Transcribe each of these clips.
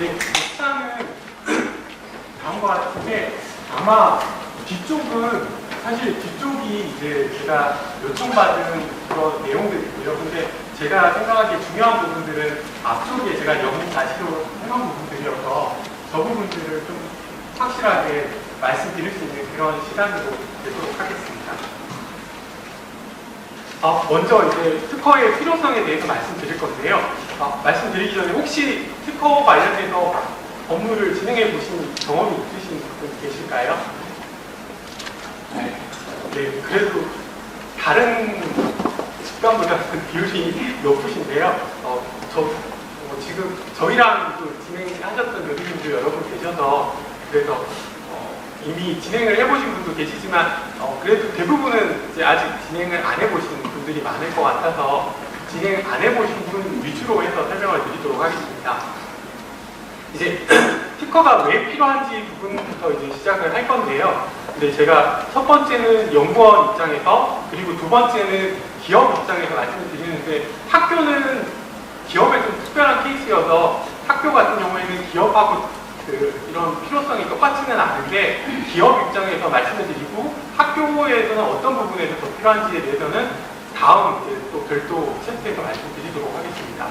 네, 목차는 다음과 같은데 아마 뒤쪽은 사실 뒤쪽이 이제 제가 요청받은 그런 내용들이고요. 근데 제가 생각하기에 중요한 부분들은 앞쪽에 제가 영문 다시로 해놓은 부분들이어서 저 부분들을 좀 확실하게 말씀드릴 수 있는 그런 시간으로 되도록 하겠습니다. 먼저 이제 특허의 필요성에 대해서 말씀드릴 건데요. 말씀드리기 전에 혹시 특허 관련해서 업무를 진행해 보신 경험이 있으신 분 계실까요? 네, 그래도 다른 직관보다는 비율이 높으신데요. 지금 저희랑 진행하셨던 교수님도 여러분 계셔서 그래서 이미 진행을 해보신 분도 계시지만 그래도 대부분은 이제 아직 진행을 안 해보신 분들이 많을 것 같아서 진행 안 해보신 분 위주로 해서 설명을 드리도록 하겠습니다. 이제 특허가 왜 필요한지 부분부터 이제 시작을 할 건데요. 근데 제가 첫 번째는 연구원 입장에서 그리고 두 번째는 기업 입장에서 말씀을 드리는데 학교는 기업의 좀 특별한 케이스여서 학교 같은 경우에는 기업하고 이런 필요성이 똑같지는 않은데 기업 입장에서 말씀을 드리고 학교에서는 어떤 부분에서 더 필요한지에 대해서는 다음 이제 또 별도 챕터에서 말씀드리도록 하겠습니다.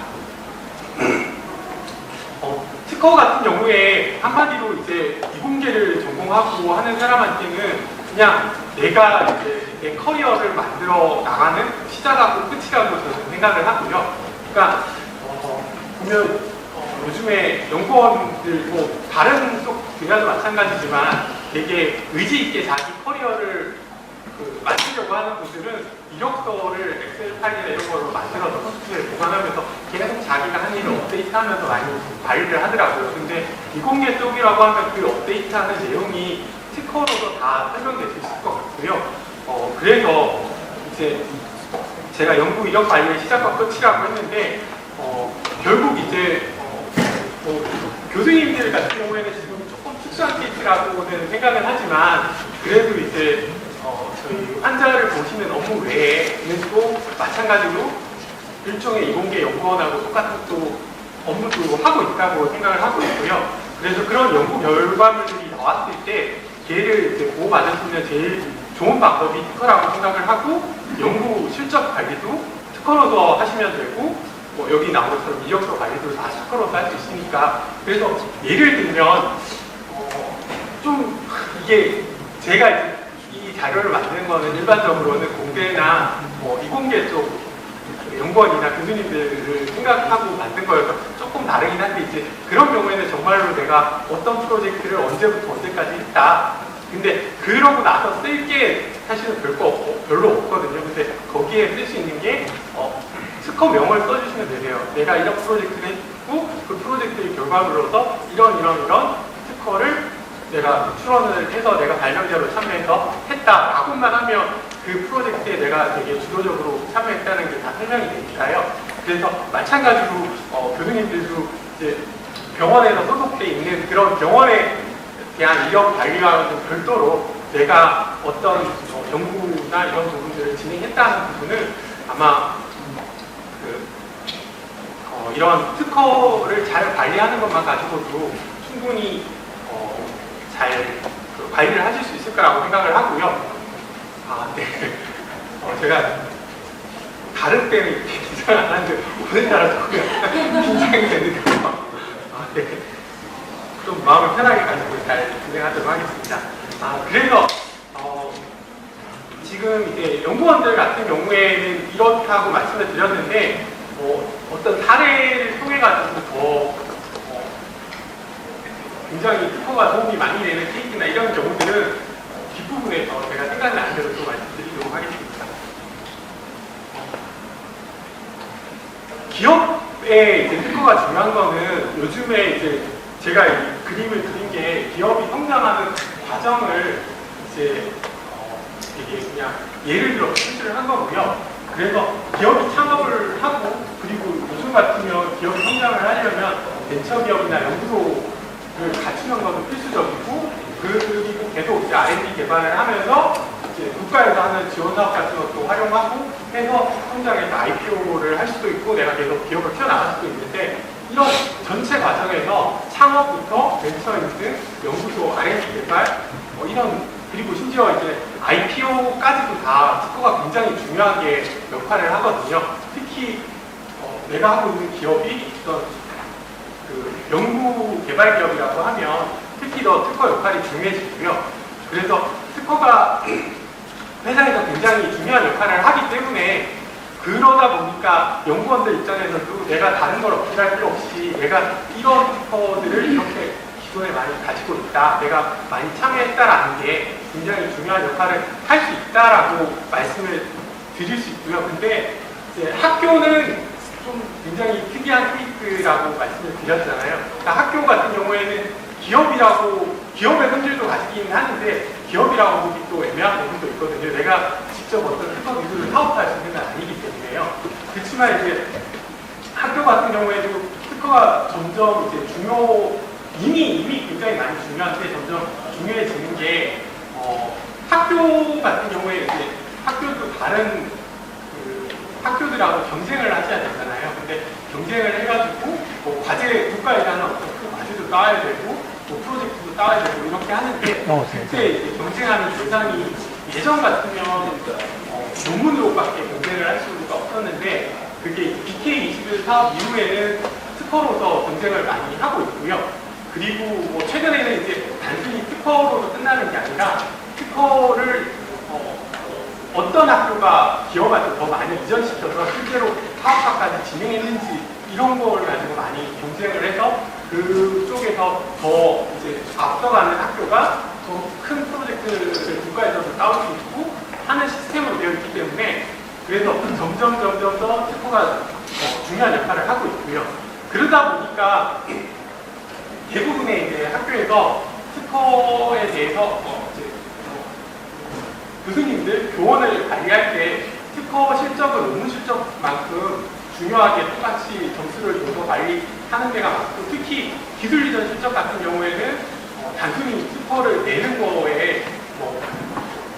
특허 같은 경우에 한마디로 이제 이공계를 전공하고 하는 사람한테는 그냥 내가 이제 내 커리어를 만들어 나가는 시작하고 끝이라고 저는 생각을 하고요. 그러니까 보면 요즘에 연구원들 뭐 다른 쪽 분야도 마찬가지지만 되게 의지 있게 자기 커리어를 만들려고 하는 분들은 이력서를 엑셀 파일이나 이런 걸로 만들어서 소프트웨어에 보관하면서 계속 자기가 한 일을 업데이트하면서 많이 관리를 하더라고요. 근데 이공계 쪽이라고 하면 그 업데이트하는 내용이 특허로도 다 설명될 수 있을 것 같고요. 그래서 이제 제가 연구 이력 관리의 시작과 끝이라고 했는데 결국 이제 교수님들 같은 경우에는 지금 조금 특수한 케이스라고는 생각은 하지만 그래도 이제 저희 환자를 보시는 업무 외에는 또 마찬가지로 일종의 이공계 연구원하고 똑같은 또 업무도 하고 있다고 생각을 하고 있고요. 그래서 그런 연구 결과물들이 나왔을 때 걔를 이제 보호받을 수 있는 제일 좋은 방법이 특허라고 생각을 하고 연구 실적 관리도 특허로도 하시면 되고 여기 나온 것처럼 이력서 관리도 다 특허로도 할 수 있으니까 그래서 예를 들면 좀 이게 제가 이 자료를 만드는 거는 일반적으로는 공대나 이공계 쪽 연구원이나 교수님들을 생각하고 만든 거여서 조금 다르긴 한데 이제 그런 경우에는 정말로 내가 어떤 프로젝트를 언제부터 언제까지 했다. 근데 그러고 나서 쓸 게 사실은 별로 없거든요. 근데 거기에 쓸 수 있는 게 특허명을 써주시면 되세요. 내가 이런 프로젝트를 했고 그 프로젝트의 결과물로서 이런 특허를 내가 출원을 해서 내가 발명자로 참여해서 했다라고만 하면 그 프로젝트에 내가 되게 주도적으로 참여했다는 게 다 설명이 되니까요. 그래서 마찬가지로 교수님들도 이제 병원에서 소속돼 있는 그런 병원에 대한 이력 관리와는 별도로 내가 어떤 연구나 이런 부분들을 진행했다는 부분을 아마 이런 특허를 잘 관리하는 것만 가지고도 충분히 잘 관리를 하실 수 있을 거라고 생각을 하고요. 네. 제가 다른 때는 이렇게 긴장을 안 하는데 오늘따라 조금 긴장이 되는데요. 네. 좀 마음을 편하게 가지고 잘 진행하도록 하겠습니다. 그래서 지금 이제 연구원들 같은 경우에는 이렇다고 말씀을 드렸는데 어떤 사례를 통해 가지고 더 굉장히 특허가 도움이 많이 되는 케이스나 이런 경우들은 뒷부분에서 제가 생각나는 대로 또 말씀드리도록 하겠습니다. 기업의 이제 특허가 중요한 거는 요즘에 이제 제가 이 그림을 그린 게 기업이 성장하는 과정을 이제 이게 그냥 예를 들어 표시를 한 거고요. 그래서 기업이 창업을 하고 그리고 요즘 같으면 기업이 성장을 하려면 벤처기업이나 연구소를 갖추는 것도 필수적이고 그리고 계속 이제 R&D 개발을 하면서 이제 국가에서 하는 지원 사업 같은 것도 활용하고 해서 성장해서 IPO를 할 수도 있고 내가 계속 기업을 키워나갈 수도 있는데 이런 전체 과정에서 창업부터 벤처 인증, 연구소 R&D 개발 이런 그리고 심지어 이제 IPO까지도 다 특허가 굉장히 중요하게 역할을 하거든요. 특히 내가 하고 있는 기업이 어떤 그 연구 개발 기업이라고 하면 특히 더 특허 역할이 중요해지고요. 그래서 특허가 회사에서 굉장히 중요한 역할을 하기 때문에 그러다 보니까 연구원들 입장에서도 내가 다른 걸 어필할 필요 없이 내가 이런 특허들을 이렇게 기존에 많이 가지고 있다, 내가 많이 참여했다라는 게 굉장히 중요한 역할을 할 수 있다라고 말씀을 드릴 수 있고요. 근데 이제 학교는 좀 굉장히 특이한 케이스라고 말씀을 드렸잖아요. 그러니까 학교 같은 경우에는 기업의 본질도 가지긴 하는데 기업이라고 보기 또 애매한 부분도 있거든요. 내가 직접 어떤 특허 기술을 사업할 수 있는 건 아니기 때문에요. 그렇지만 이제 학교 같은 경우에도 특허가 점점 이제 이미 굉장히 많이 중요한데 점점 중요해지는 게 학교 같은 경우에 이제 학교도 다른 학교들하고 경쟁을 하셔야 되잖아요. 근데 경쟁을 해가지고 국가에서 하는 어떤 큰 과제도 따야 되고 프로젝트도 따야 되고 이렇게 하는데 그때 이제 경쟁하는 대상이 예전 같으면 논문으로밖에 경쟁을 할 수가 없었는데 그게 BK21 사업 이후에는 특허로서 경쟁을 많이 하고 있고요. 그리고 최근에는 이제 단순히 특허로서 끝나는 게 아니라 특허를 어떤 학교가 기업한테 더 많이 이전시켜서 실제로 사업화까지 진행했는지 이런 걸 가지고 많이 경쟁을 해서 그쪽에서 더 이제 앞서가는 학교가 더 큰 프로젝트를 국가에서도 따올 수 있고 하는 시스템으로 되어 있기 때문에 그래서 점점 더 특허가 중요한 역할을 하고 있고요. 그러다 보니까 대부분의 이제 학교에서 특허에 대해서 교수님들 교원을 관리할 때 특허 실적은 논문 실적만큼 중요하게 똑같이 점수를 줘서 관리하는 데가 많고 특히 기술 이전 실적 같은 경우에는 단순히 특허를 내는 거에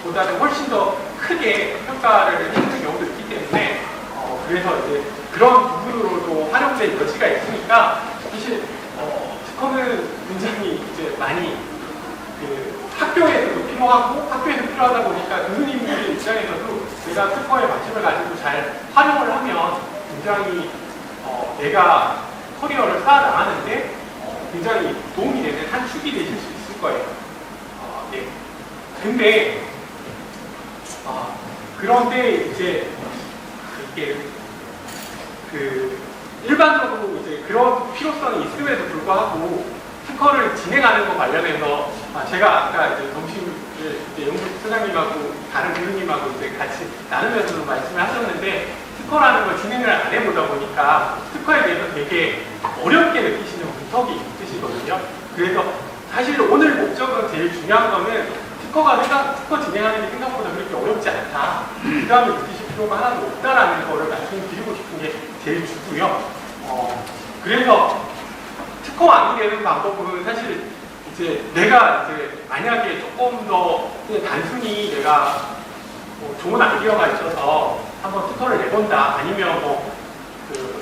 보다는 훨씬 더 크게 평가를 해주는 경우도 있기 때문에 그래서 이제 그런 부분으로도 활용될 여지가 있으니까 사실 특허는 굉장히 이제 많이 학교에서도 필요하고 학교에서 필요하다 보니까 교수님들 입장에서도 내가 특허에 관심을 가지고 잘 활용을 하면 굉장히 내가 커리어를 쌓아나가는데 굉장히 도움이 되는 한 축이 되실 수 있을 거예요. 네. 근데 그런데 이제 이게 일반적으로 이제 그런 필요성이 있음에도 불구하고 특허를 진행하는 것 관련해서 제가 아까 이제 점심을 이제 연구소장님하고 다른 교수님하고 이제 같이 나누면서도 말씀을 하셨는데 특허라는 걸 진행을 안 해보다 보니까 특허에 대해서 되게 어렵게 느끼시는 분석이 있으시거든요. 그래서 사실 오늘 목적은 제일 중요한 거는 특허 진행하는 게 생각보다 그렇게 어렵지 않다. 부담을 느끼실 필요가 하나도 없다라는 거를 말씀드리고 싶은 게 제일 주고요. 그래서 특허 완이 되는 방법은 사실 이제 내가 이제 만약에 조금 더 단순히 내가 좋은 아이디어가 있어서 한번 특허를 내본다 아니면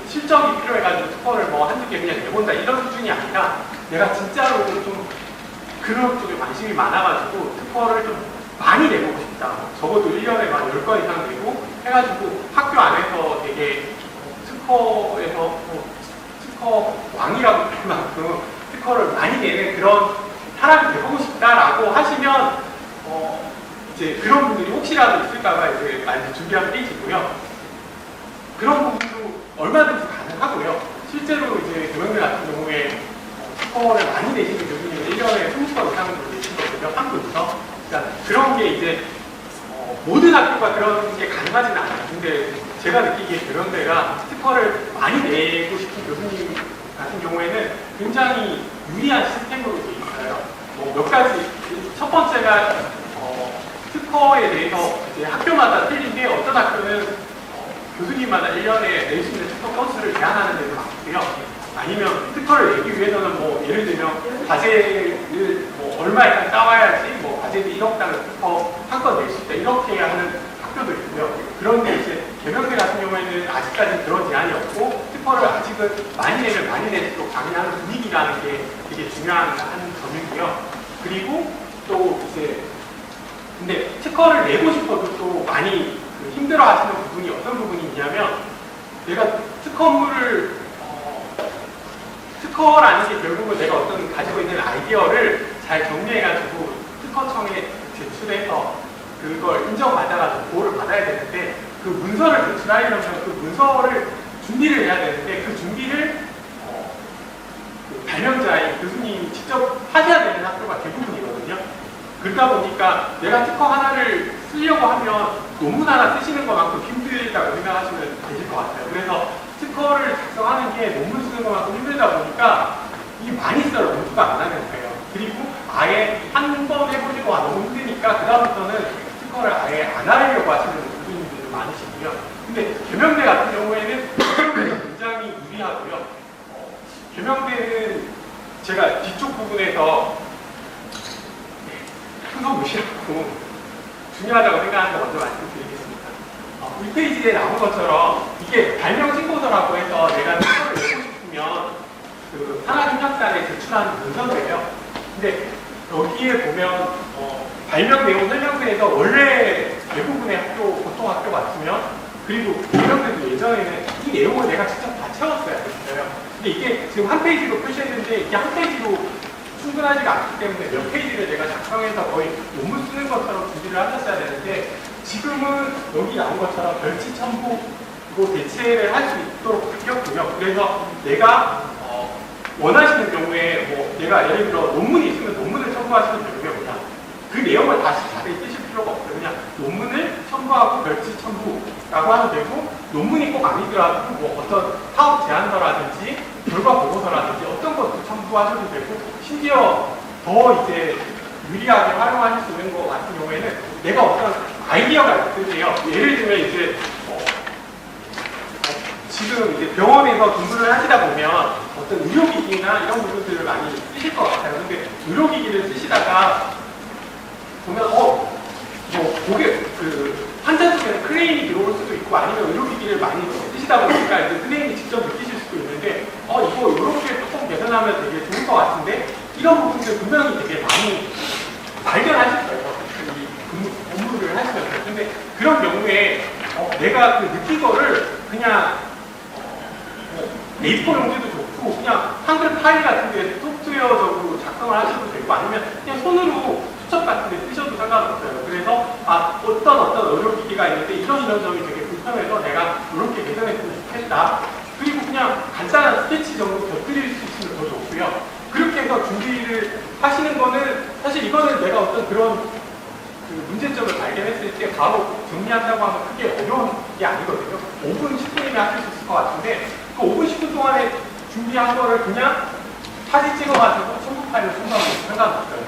실적이 필요해가지고 특허를 한두 개 그냥 내본다 이런 수준이 아니라 내가 진짜로 좀 그런 쪽에 관심이 많아가지고 특허를 좀 많이 내보고 싶다. 적어도 1년에 만 10건 이상 내고 해가지고 학교 안에서 되게 특허에서 특허 왕이라고 할 만큼 특허를 많이 내는 그런 사람이 되고 싶다라고 하시면 이제 그런 분들이 혹시라도 있을까봐 이제 많이 준비한 페이지고요. 그런 부분도 얼마든지 가능하고요. 실제로 이제 교양대 같은 경우에 특허를 많이 내시는 교수님은 1년에 20건 이상으로 내시거든요. 한 분이서. 그러니까 그런 게 이제 모든 학교가 그런 게 가능하지는 않아요. 근데 제가 느끼기에 교양대가 특허를 많이 내고 싶은 교수님 같은 경우에는 굉장히 유리한 시스템으로 되어 있어요. 몇 가지. 첫 번째가 특허에 대해서 이제 학교마다 틀린데 어떤 학교는 교수님마다 1년에 낼 수 있는 특허 건수를 제한하는 데도 많고요. 아니면 특허를 내기 위해서는 예를 들면 과제를 얼마 이상 따와야지 과제비 1억 단위 특허 한 건 낼 수 있다. 이렇게 하는 학교도 있고요. 그런데 이제 개명대 같은 경우에는 아직까지 그런 제한이 없고 특허를 아직은 많이 내면 많이 낼수록 강의하는 분위기라는 게 되게 중요한 점이고요. 그리고 또 이제 근데 특허를 내고 싶어도 또 많이 힘들어 하시는 부분이 어떤 부분이 있냐면 내가 특허라는 게 결국은 내가 어떤 가지고 있는 아이디어를 잘 정리해가지고 특허청에 제출해서 그걸 인정받아가지고 보호를 받아야 되는데 그 문서를 제출하려면 그 문서를 준비를 해야 되는데 그 준비를 그 발명자인 교수님이 직접 하셔야 되는 학교가 대부분이거든요. 그러다 보니까 내가 특허 하나를 쓰려고 하면 논문 하나 쓰시는 것만큼 힘들다고 생각하시면 되실 것 같아요. 그래서 특허를 작성하는 게 논문 쓰는 것만큼 힘들다 보니까 이게 많이 써요. 모두가 안 하는 거예요. 그리고 아예 한 번 해보시고 너무 힘드니까 그다음부터는 특허를 아예 안 하려고 하시는 교수님들도 많으시고요. 근데 개명대 같은 경우에는 굉장히 유리하고요. 개명대는 제가 뒤쪽 부분에서 순서 무시하고 중요하다고 생각하는 거 먼저 말씀드리겠습니다. 1페이지에 나온 것처럼 이게 발명 신고서라고 해서 내가 특허를 내고 싶으면 그 산하협력단에 제출하는 문서인데요. 근데 여기에 보면 발명 내용 설명서에서 원래 대부분의 학교, 보통 학교 같으면 그리고 개명대도 예전에는 이 내용을 내가 직접 다 채웠어야 됐어요. 근데 이게 지금 한 페이지로 표시했는데 이게 한 페이지로 충분하지가 않기 때문에 몇 페이지를 내가 작성해서 거의 논문 쓰는 것처럼 준비를 하셨어야 되는데 지금은 여기 나온 것처럼 별치 첨부로 대체를 할 수 있도록 바뀌었고요. 그래서 내가 원하시는 경우에 뭐 내가 예를 들어 논문이 있으면 논문을 첨부하시면 되고요. 그 내용을 다시 자세히 쓰실 필요가 없어요. 그냥 논문을 첨부하고 별치 첨부라고 하면 되고 논문이 꼭 아니더라도 뭐 어떤 사업 제안서라든지 결과 보고서라든지 어떤 것도 첨부하셔도 되고 심지어 더 이제 유리하게 활용하실 수 있는 것 같은 경우에는 내가 어떤 아이디어가 있으세요. 예를 들면 이제 지금 이제 병원에서 근무를 하시다 보면 어떤 의료기기나 이런 부분들을 많이 쓰실 것 같아요. 근데 의료기기를 쓰시다가 보면 환자 쪽에는 클레임이 들어올 수도 있고 아니면 의료기기를 많이 쓰시다 보니까 이제 클레임이 직접 느끼실 수도 있는데 이거 이렇게 조금 개선하면 되게 좋을 것 같은데 이런 부분들 분명히 되게 많이 발견하실 거예요. 이 업무를 하시면서. 근데 그런 경우에 내가 그 느낀 거를 그냥 A4 용지도 좋고 그냥 한글 파일 같은 데 소프트웨어적으로 작성을 하셔도 되고 아니면 그냥 손으로 수첩 같은 데 쓰셔도 상관없어요. 그래서 어떤 의료기기가 있는데 이런 점이 되게 불편해서 내가 이렇게 개선했으면 좋겠다. 그리고 그냥 간단한 스케치 정도 곁들일 수 있으면 더 좋고요. 그렇게 해서 준비를 하시는 거는 사실 이거는 내가 어떤 그런 그 문제점을 발견했을 때 바로 정리한다고 하면 크게 어려운 게 아니거든요. 5분, 10분이면 하실 수 있을 것 같은데 그 5분, 10분 동안에 준비한 거를 그냥 사진 찍어가지고 첨부 파일을 첨부하면 상관없어요.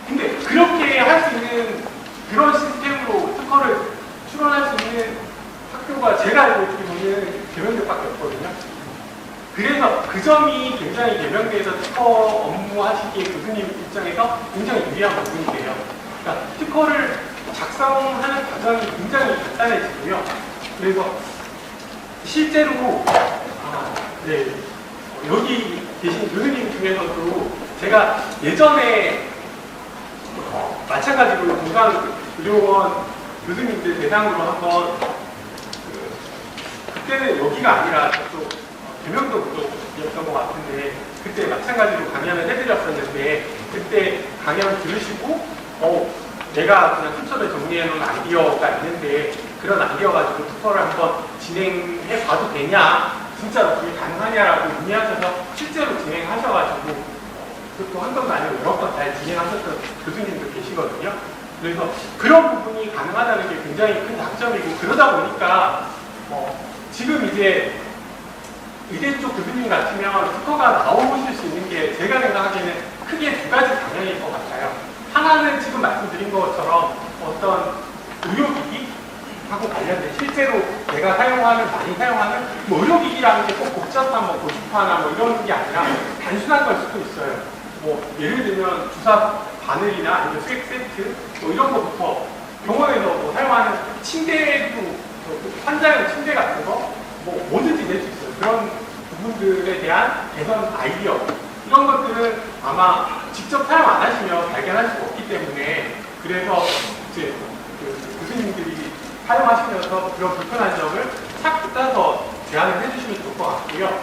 근데 그렇게 할 수 있는 그런 시스템으로 특허를 출원할 수 있는 학교가 제가 알고 있기로는 개명대밖에 없거든요. 그래서 그 점이 굉장히 개명대에서 특허 업무 하시기에 교수님 입장에서 굉장히 유리한 부분이에요. 그러니까 특허를 작성하는 과정이 굉장히 간단해지고요. 그래서 실제로 여기 계신 교수님 중에서도 제가 예전에 마찬가지로 건강의료원 교수님들 대상으로 한번 그때는 여기가 아니라 저쪽 개명도 그쪽이었던 것 같은데 그때 마찬가지로 강연을 해드렸었는데 그때 강연 들으시고 내가 그냥 순서를 정리해놓은 아이디어가 있는데 그런 아이디어 가지고 특허를 한번 진행해 봐도 되냐 진짜로 그게 가능하냐라고 문의하셔서 실제로 진행하셔가지고 그것도 한 번도 아니고 여러 번 잘 진행하셨던 교수님도 계시거든요. 그래서 그런 부분이 가능하다는 게 굉장히 큰 장점이고 그러다 보니까 지금 이제 의대 쪽 교수님 같으면 특허가 나오실 수 있는 게 제가 생각하기에는 크게 두 가지 방향일 것 같아요. 하나는 지금 말씀드린 것처럼 어떤 의료기기하고 관련된 실제로 내가 많이 사용하는 의료기기라는 게 꼭 복잡한 고주파나 이런 게 아니라 단순한 걸 수도 있어요. 예를 들면 주사 바늘이나 아니면 스웩 세트 뭐 이런 것부터 병원에서 뭐 사용하는 침대도 환자용 침대 같은 거 뭐 뭐든지 낼 수 있어요. 그런 부분들에 대한 개선 아이디어 이런 것들은 아마 직접 사용 안 하시면 발견할 수가 없기 때문에 그래서 이제 그 교수님들이 사용하시면서 그런 불편한 점을 착 따서 제안을 해주시면 좋을 것 같고요.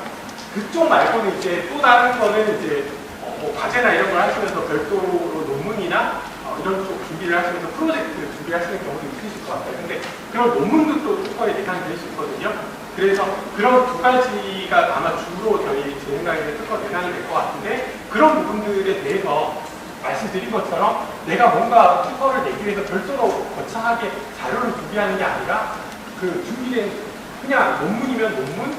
그쪽 말고는 이제 또 다른 거는 이제 뭐 과제나 이런 걸 하시면서 별도로 논문이나 이런 쪽 준비를 하시면서 프로젝트를 준비하시는 경우도 있으실 것 같아요. 근데 그런 논문도 또 특허의 대상이 될 수 있거든요. 그래서 그런 두 가지가 아마 주로 저희 제 생각에는 특허 대상이 될 것 같은데 그런 부분들에 대해서 말씀드린 것처럼 내가 뭔가 특허를 내기 위해서 별도로 거창하게 자료를 준비하는 게 아니라 그 준비된 그냥 논문이면 논문,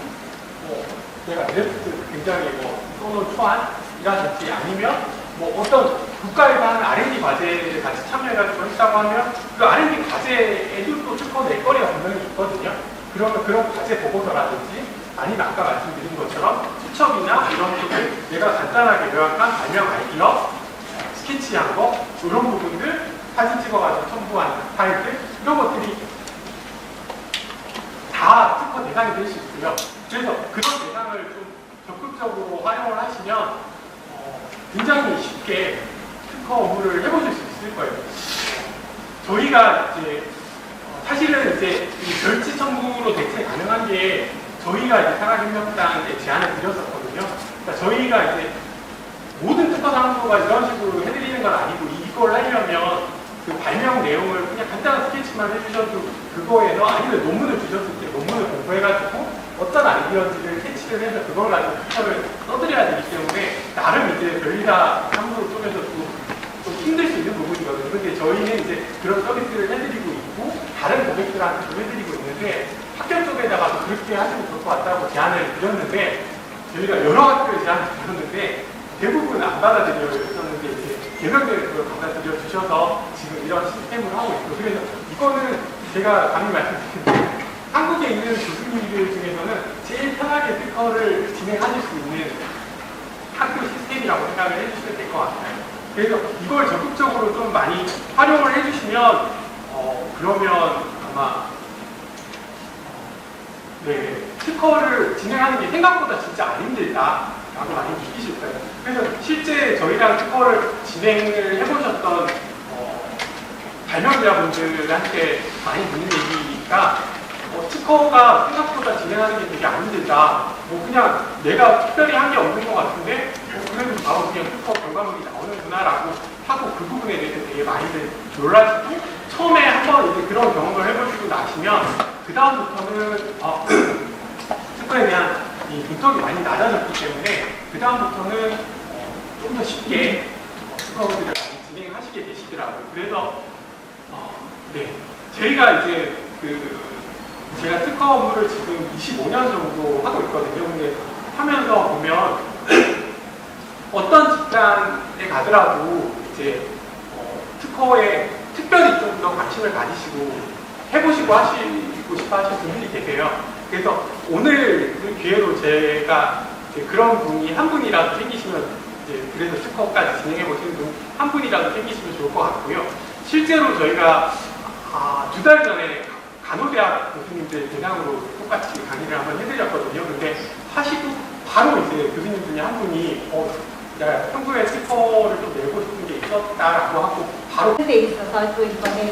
뭐 내가 드래프트 굉장히 뭐 써놓은 초안이라든지 아니면 뭐 어떤 국가에서 하는 R&D 과제를 같이 참여해가지고 했다고 하면 그 R&D 과제에도 또 특허 낼 거리가 분명히 있거든요. 그러면 그런 과제 보고서라든지 아니면 아까 말씀드린 것처럼 수첩이나 이런 것들 내가 간단하게 요약한 발명 아이디어, 스케치한 거 이런 부분들 사진 찍어가지고 첨부한 파일들 이런 것들이 다 특허 대상이 될 수 있고요. 그래서 그런 대상을 좀 적극적으로 활용을 하시면 굉장히 쉽게 특허 업무를 해보실 수 있을 거예요. 저희가 이제 사실은 이제 이 별지 청구로 대체 가능한 게 저희가 이제 산학혁명단에 제안을 드렸었거든요. 그러니까 저희가 이제 모든 특허 사무소가 이런 식으로 해드리는 건 아니고 이걸 하려면 그 발명 내용을 그냥 간단한 스케치만 해주셔도 그거에서 아니면 논문을 주셨을 때 논문을 공부해가지고 어떤 아이디어들을 캐치를 해서 그걸 가지고 특허를 써드려야 되기 때문에 나름 이제 별리사 사무소 쪽에서 좀 힘들 수 있는 부분이거든요. 근데 저희는 이제 그런 서비스를 해드리고 있고 다른 고객들한테도 해드리고 있는데 학교 쪽에다가도 그렇게 하시면 좋을 것 같다고 제안을 드렸는데 저희가 여러 학교에 제안을 드렸는데 대부분 안 받아들였었는데 이제 개별적으로 그걸 받아들여 주셔서 지금 이런 시스템을 하고 있고 그래서 이거는 제가 감히 말씀드리는데 한국에 있는 교수님들 중에서는 제일 편하게 특허를 진행하실 수 있는 학교 시스템이라고 생각을 해주시면 될 것 같아요. 그래서 이걸 적극적으로 좀 많이 활용을 해주시면 그러면 아마 네, 특허를 진행하는 게 생각보다 진짜 안 힘들다라고 많이 느끼실 거예요. 그래서 실제 저희랑 특허를 진행을 해보셨던 발명자분들한테 많이 듣는 얘기가 특허가 생각보다 진행하는 게 되게 안 힘들다. 뭐 그냥 내가 특별히 한 게 없는 것 같은데 그래도 바로 그냥 특허 결과물이 나오는구나라고 하고 그 부분에 대해서 되게 많이들 놀라시고 처음에 한번 이제 그런 경험을 해보시고 나시면 그 다음부터는 특허에 대한 이 문턱이 많이 낮아졌기 때문에 그 다음부터는 좀 더 쉽게 특허들을 많이 진행하시게 되시더라고요. 그래서 네 저희가 이제 제가 특허 업무를 지금 25년 정도 하고 있거든요. 근데 하면서 보면 어떤 직장에 가더라도 이제 특허에 특별히 좀 더 관심을 가지시고 해보시고 하시고 싶어 하시는 분들이 계세요. 그래서 오늘 그 기회로 제가 그런 분이 한 분이라도 생기시면 이제 그래서 특허까지 진행해 보시는 분 한 분이라도 생기시면 좋을 것 같고요. 실제로 저희가 2달 전에 간호대학 교수님들 대상으로 똑같이 강의를 한번 해드렸거든요. 근데 하시고 바로 이제 교수님 중에 한 분이 야, 평소에 특허를 좀 내고 싶은 게 있었다라고 하고 바로 데 있어서 또 이번에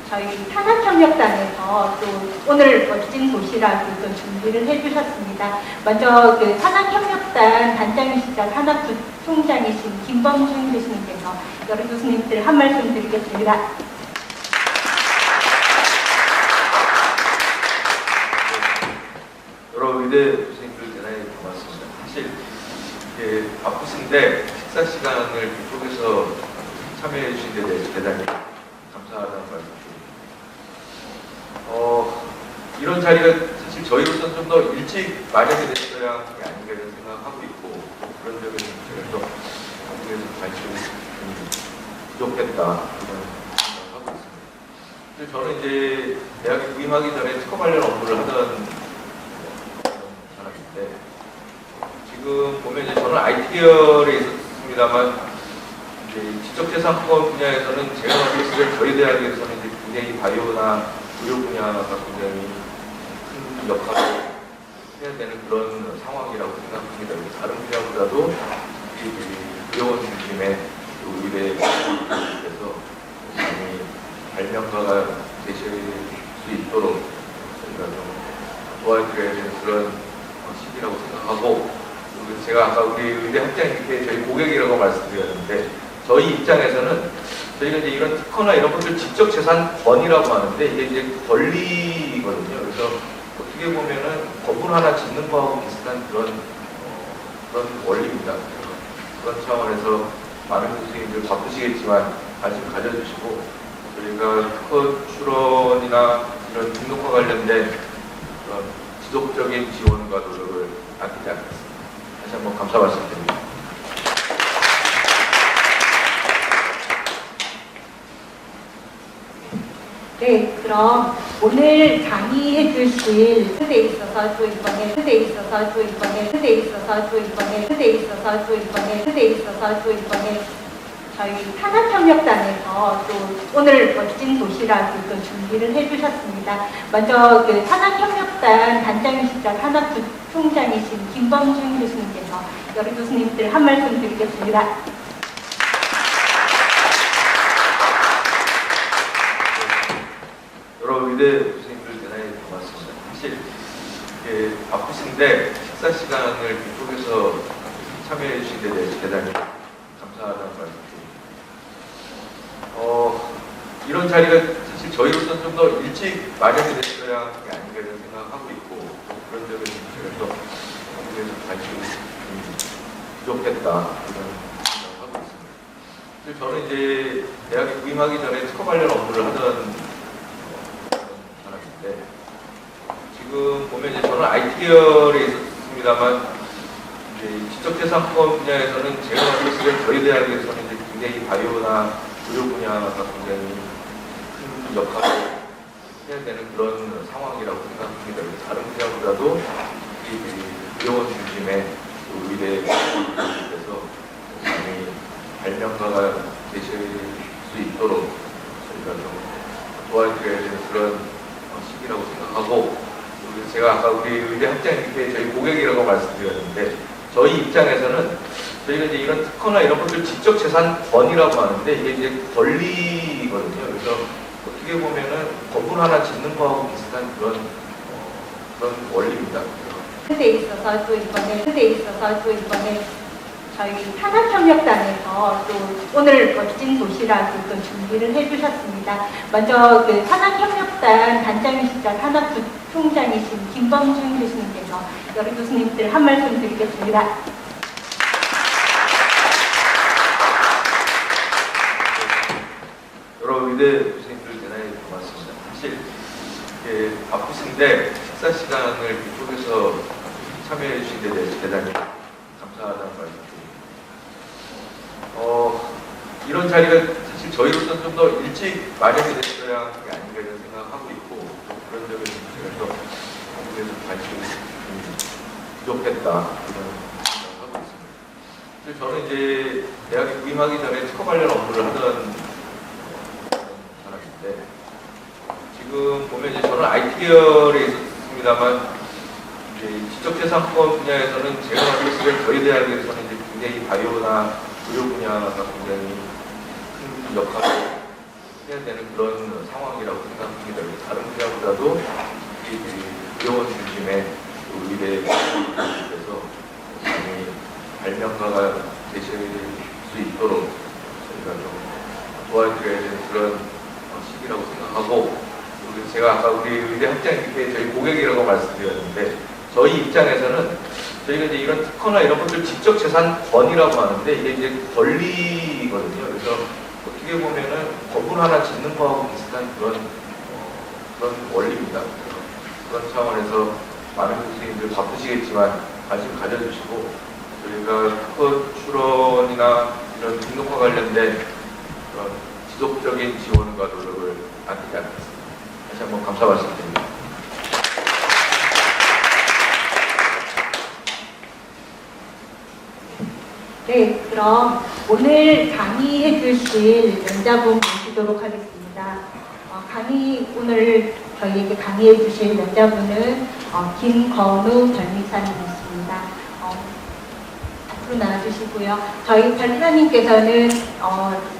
저희 산학협력단에서 또 오늘 멋진 도시락을 또 준비를 해주셨습니다. 먼저 그 산학협력단 단장이시자 산학부총장이신 김범준 교수님께서 여러 교수님들 한 말씀 드리겠습니다. 여러 의대 교수님들 대단히 고맙습니다. 사실 바쁘신데 식사 시간을 이쪽에서 참여해 주신 데 대해서 대단히 감사하다는 말씀 드립니다. 이런 자리가 사실 저희로서는 좀 더 일찍 마련이 됐어야 하는 게 아닌가 이런 생각하고 있고 그런 점에서 제가 좀 한국에서 관심이 부족했다 그런 생각하고 있습니다. 근데 저는 이제 대학에 부임하기 전에 특허 관련 업무를 하던 사람인데 지금 보면 이제 저는 IT 계열에 있었습니다만 이제 지적재산권 분야에서는 제가 봤을 때 저희 대학에서는 이제 굉장히 바이오나 의료 분야가 굉장히 큰 역할을 해야 되는 그런 상황이라고 생각합니다. 다른 분야보다도 이 의료원 중심의 의대에서 많이 발명가가 되실 수 있도록 저희가 좀 도와드려야 되는 그런 시기라고 생각하고, 그리고 제가 아까 우리 의대 학장님께 저희 고객이라고 말씀드렸는데, 저희 입장에서는 저희가 이제 이런 특허나 이런 것들 직접 재산권이라고 하는데 이게 이제 권리거든요. 그래서 어떻게 보면은 건물 하나 짓는 거하고 비슷한 그런 원리입니다. 그런 차원에서 많은 교수님들 바쁘시겠지만 관심 가져주시고, 저희가 특허 출원이나 이런 등록과 관련된 그런 지속적인 지원과 노력을 아끼지 않겠습니다. 다시 한번 감사 말씀드립니다. 네, 그럼 오늘 강의해 주실 또 이번에 저희 산학협력단에서 또 오늘 멋진 도시락을 또 준비를 해주셨습니다. 먼저 그 산학협력단 단장이시자 산학부총장이신 김범준 교수님께서 여러 교수님들 한 말씀 드리겠습니다. 여러 의대 교수님들 대단히 고맙습니다. 사실 이게 바쁘신데 식사 시간을 이쪽에서 참여해 주신 데 대해서 대단히 감사하다는 말씀드립니다. 이런 자리가 사실 저희로서는 좀 더 일찍 마련이 됐어야 하는 게 아닌가 이런 생각하고 있고, 그런 점에서 제가 또 한국에서 관심이 부족했다 이런 생각하고 있습니다. 저는 이제 대학에 부임하기 전에 특허 관련 업무를 하던 사람인데, 지금 보면 이제 저는 IT 계열에 있었습니다만 이제 지적재산권 분야에서는 제가 봤을 때 저희 대학에서는 이제 굉장히 바이오나 의료 분야가 굉장히 큰 역할을 해야 되는 그런 상황이라고 생각합니다. 다른 분야보다도 이 의료원 중심의 의대에서 많이 발명가가 되실 수 있도록 저희가 좀 도와드려야 되는 그런 시기라고 생각하고, 그리고 제가 아까 우리 의대 학장님께 저희 고객이라고 말씀드렸는데, 저희 입장에서는 저희가 이제 이런 특허나 이런 것들 직접 재산권이라고 하는데 이게 이제 권리거든요. 그래서 어떻게 보면은 건물 하나 짓는 거하고 비슷한 그런 원리입니다. 데 있어서 또 이번에 저희 산학협력단에서 또 오늘 멋진 도시락을 또 준비를 해주셨습니다. 먼저 그 산학협력단 단장이시자 산학부총장이신 김범준 교수님께서 여러 교수님들 한 말씀 드리겠습니다. 여러 의대 교수님들 대단히 고맙습니다. 사실 이게 바쁘신데 식사 시간을 이쪽에서 참여해 주신 데 대해서 대단히 감사하다는 말씀드립니다. 이런 자리가 사실 저희로서는 좀 더 일찍 마련이 됐어야 하는 게 아닌가 이런 생각하고 있고, 그런 점에서 제가 또 한국에서 관심이 부족했다 이런 생각하고 있습니다. 저는 이제 대학에 부임하기 전에 특허 관련 업무를 하던 사람인데, 지금 보면 이제 저는 IT 계열에 있었습니다만 이제 지적재산권 분야에서는 제가 봤을 때 저희 대학에서는 이제 굉장히 바이오나 의료 분야가 굉장히 큰 역할을 해야 되는 그런 상황이라고 생각합니다. 다른 분야보다도 이 의료원 중심의 의대에서 많이 발명가가 되실 수 있도록 저희가 좀 도와드려야 되는 그런 시기라고 생각하고, 그리고 제가 아까 우리 의대 학장님께 저희 고객이라고 말씀드렸는데, 저희 입장에서는 저희가 이제 이런 특허나 이런 것들 직접 재산권이라고 하는데 이게 이제 권리거든요. 그래서 어떻게 보면은 건물 하나 짓는 거하고 비슷한 그런 원리입니다. 그런 차원에서 많은 교수님들 바쁘시겠지만 관심 가져주시고, 저희가 특허 출원이나 이런 등록과 관련된 그런 지속적인 지원과 노력을 아끼지 않겠습니다. 다시 한번 감사 말씀드립니다. 네, 그럼 오늘 강의해 주실 연자분 모시도록 하겠습니다. 오늘 저희에게 강의해 주실 연자분은 김건우 변리사님이십니다. 앞으로 나와주시고요. 저희 변리사님께서는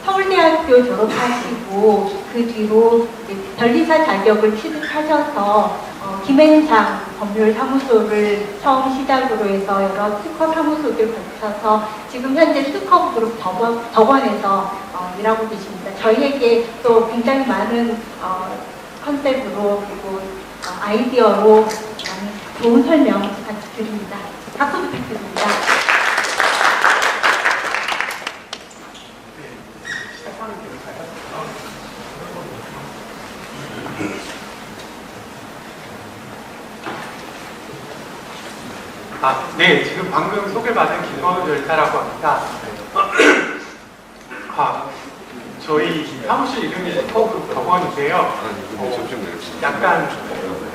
서울대학교 졸업하시고 그 뒤로 이제 변리사 자격을 취득하셔서 김앤장 법률사무소를 처음 시작으로 해서 여러 특허 사무소들 거쳐서 지금 현재 특허그룹 덕원에서 일하고 계십니다. 저희에게 또 굉장히 많은 컨셉으로 그리고 아이디어로 많이 좋은 설명 부탁드립니다. 박수 부탁드립니다. 시작하는 게 네, 지금 방금 소개받은 김건우 변리사라고 합니다. 저희 사무실 이름이 특허그룹 덕원인데요. 약간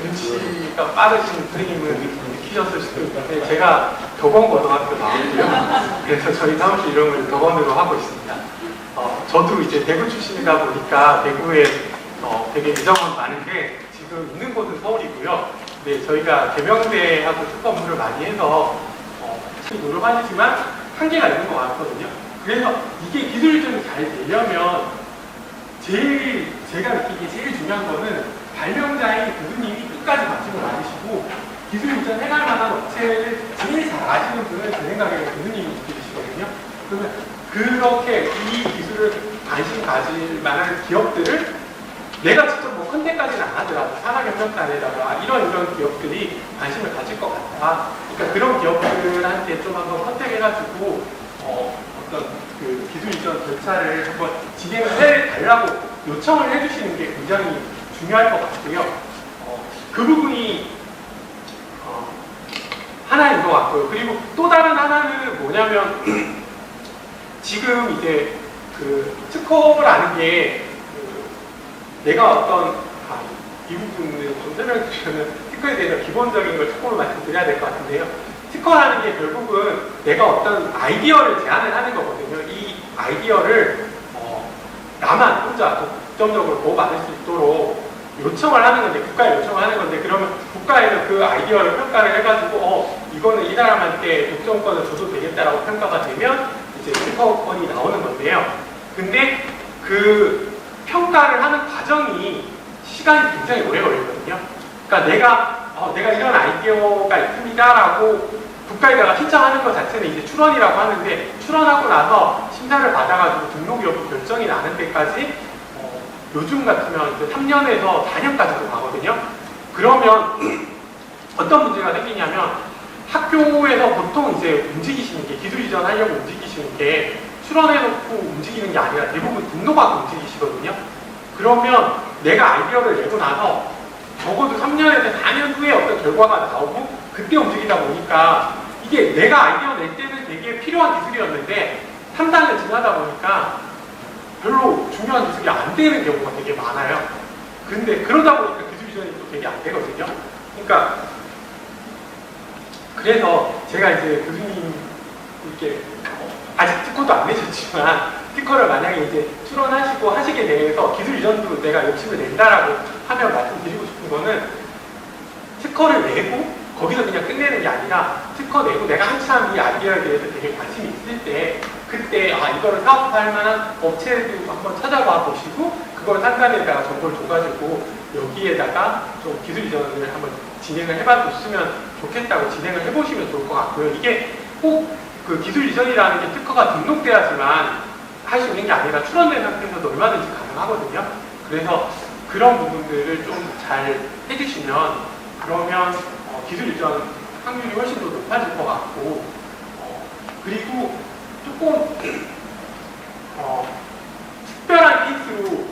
눈치가 빠르신 선생님은 느끼셨을 수도 있는데 제가 덕원고등학교 나왔고요. 그래서 저희 사무실 이름을 덕원으로 하고 있습니다. 저도 이제 대구 출신이다 보니까 대구에 되게 애정은 많은데 지금 있는 곳은 서울이고요. 네, 저희가 개명대하고 특허 업무를 많이 해서 노력하시지만 한계가 있는 것 같거든요. 그래서 이게 기술일정이 잘 되려면 제가 느끼기에 제일 중요한 거는 발명자인 교수님이 끝까지 관심을 가지시고 기술일정 해갈 만한 업체를 제일 잘 아시는 분은 제 생각에는 교수님이 느끼시거든요. 그러면 그렇게 이 기술을 관심 가질 만한 기업들을 내가 직접 뭐 컨택까지는 안 하더라도 산학협력단에다가 이런 기업들이 관심을 가질 것 같다. 그러니까 그런 기업들한테 좀 한번 컨택해가지고 어떤 그 기술 이전 절차를 한번 진행을 해달라고 요청을 해주시는 게 굉장히 중요할 것 같고요. 그 부분이 하나인 것 같고요. 그리고 또 다른 하나는 뭐냐면 지금 이제 그 특허라는 게 내가 어떤 이 부분을 좀 설명드리면 특허에 대해서 기본적인 걸 조금 말씀드려야 될 것 같은데요. 특허라는 게 결국은 내가 어떤 아이디어를 제안을 하는 거거든요. 이 아이디어를 나만 혼자 독점적으로 보호받을 수 있도록 요청을 하는 건데, 국가에 요청을 하는 건데, 그러면 국가에서 그 아이디어를 평가를 해가지고 이거는 이 사람한테 독점권을 줘도 되겠다라고 평가가 되면 이제 특허권이 나오는 건데요. 근데 그 평가를 하는 과정이 시간이 굉장히 오래 걸리거든요. 그러니까 내가 이런 아이디어가 있습니다라고 국가에다가 신청하는 것 자체는 이제 출원이라고 하는데, 출원하고 나서 심사를 받아가지고 등록 여부 결정이 나는 데까지 요즘 같으면 이제 3년에서 4년까지도 가거든요. 그러면 어떤 문제가 생기냐면 학교에서 보통 이제 움직이시는 게, 기술 이전하려고 움직이시는 게 출원해놓고 움직이는 게 아니라 대부분 등록하고 움직이시거든요. 그러면 내가 아이디어를 내고 나서 적어도 3년에서 4년 후에 어떤 결과가 나오고 그때 움직이다 보니까 이게 내가 아이디어 낼 때는 되게 필요한 기술이었는데 3, 4년 지나다 보니까 별로 중요한 기술이 안 되는 경우가 되게 많아요. 근데 그러다 보니까 기술 이전이 또 되게 안 되거든요. 그러니까 그래서 제가 이제 교수님 이렇게 아직 특허도 안 내셨지만 특허를 만약에 이제 출원하시고 하시게 돼서 기술 이전도 내가 욕심을 낸다라고 하면 말씀드리고 싶은 거는, 특허를 내고 거기서 그냥 끝내는 게 아니라 특허 내고 내가 한참 이 아이디어에 대해서 되게 관심이 있을 때 그때 이거를 사업할 만한 업체도 한번 찾아봐 보시고 그걸 상단에다가 정보를 줘가지고 여기에다가 좀 기술 이전을 한번 진행을 해봐 줬으면 좋겠다고 진행을 해보시면 좋을 것 같고요. 이게 꼭 그 기술 이전이라는 게 특허가 등록돼야지만 할 수 있는 게 아니라 출원된 상태에서도 얼마든지 가능하거든요. 그래서 그런 부분들을 좀 잘 해주시면 그러면 기술 이전 확률이 훨씬 더 높아질 것 같고, 그리고 조금 특별한 케이스로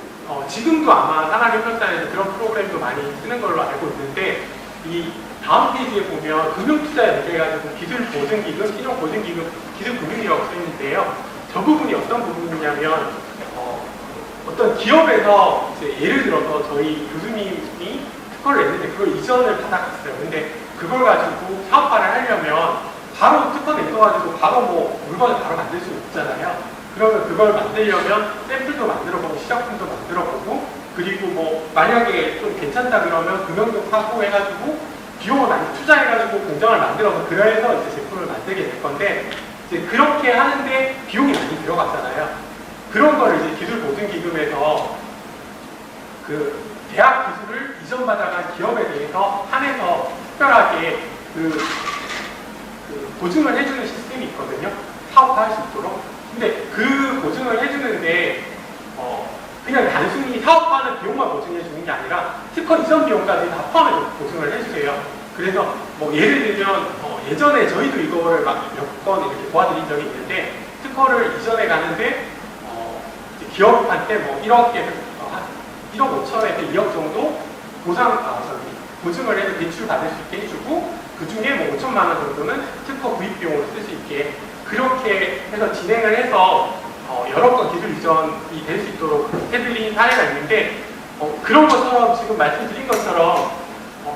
지금도 아마 산학협력단에서 그런 프로그램도 많이 쓰는 걸로 알고 있는데, 이 다음 페이지에 보면 금융투자 연계해가지고 기술보증기금, 신용보증기금, 기술금융이라고 써 있는데요. 저 부분이 어떤 부분이냐면 어떤 기업에서 이제 예를 들어서 저희 교수님이 특허를 냈는데 그걸 이전을 받아갔어요. 근데 그걸 가지고 사업화를 하려면 바로 특허 낸 거 있어가지고 바로 뭐 물건을 바로 만들 수 없잖아요. 그러면 그걸 만들려면 샘플도 만들어보고 시작품도 만들어보고 그리고 뭐 만약에 좀 괜찮다 그러면 금형도 하고 해가지고 비용을 많이 투자해가지고 공장을 만들어서 그래서 이제 제품을 만들게 될 건데 이제 그렇게 하는데 비용이 많이 들어갔잖아요. 그런 거를 이제 기술보증기금에서 그 대학 기술을 이전받아간 기업에 대해서 한해서 특별하게 그 보증을 해주는 시스템이 있거든요. 사업화할 수 있도록. 근데 그 보증을 해주는데 그냥 단순히 사업화하는 비용만 보증해 주는 게 아니라 특허 이전 비용까지 다 포함해서 보증을 해주세요. 그래서 뭐 예를 들면 예전에 저희도 이거를 막 몇 번 이렇게 도와드린 적이 있는데 특허를 이전해 가는데 이제 기업한테 뭐 1억에서 1억 5천에서 2억 정도 보증을 해서 대출 받을 수 있게 해주고 그 중에 뭐 5천만 원 정도는 특허 구입 비용으로 쓸 수 있게 그렇게 해서 진행을 해서 여러 건 기술 이전이 될 수 있도록 해드린 사례가 있는데 그런 것처럼 지금 말씀드린 것처럼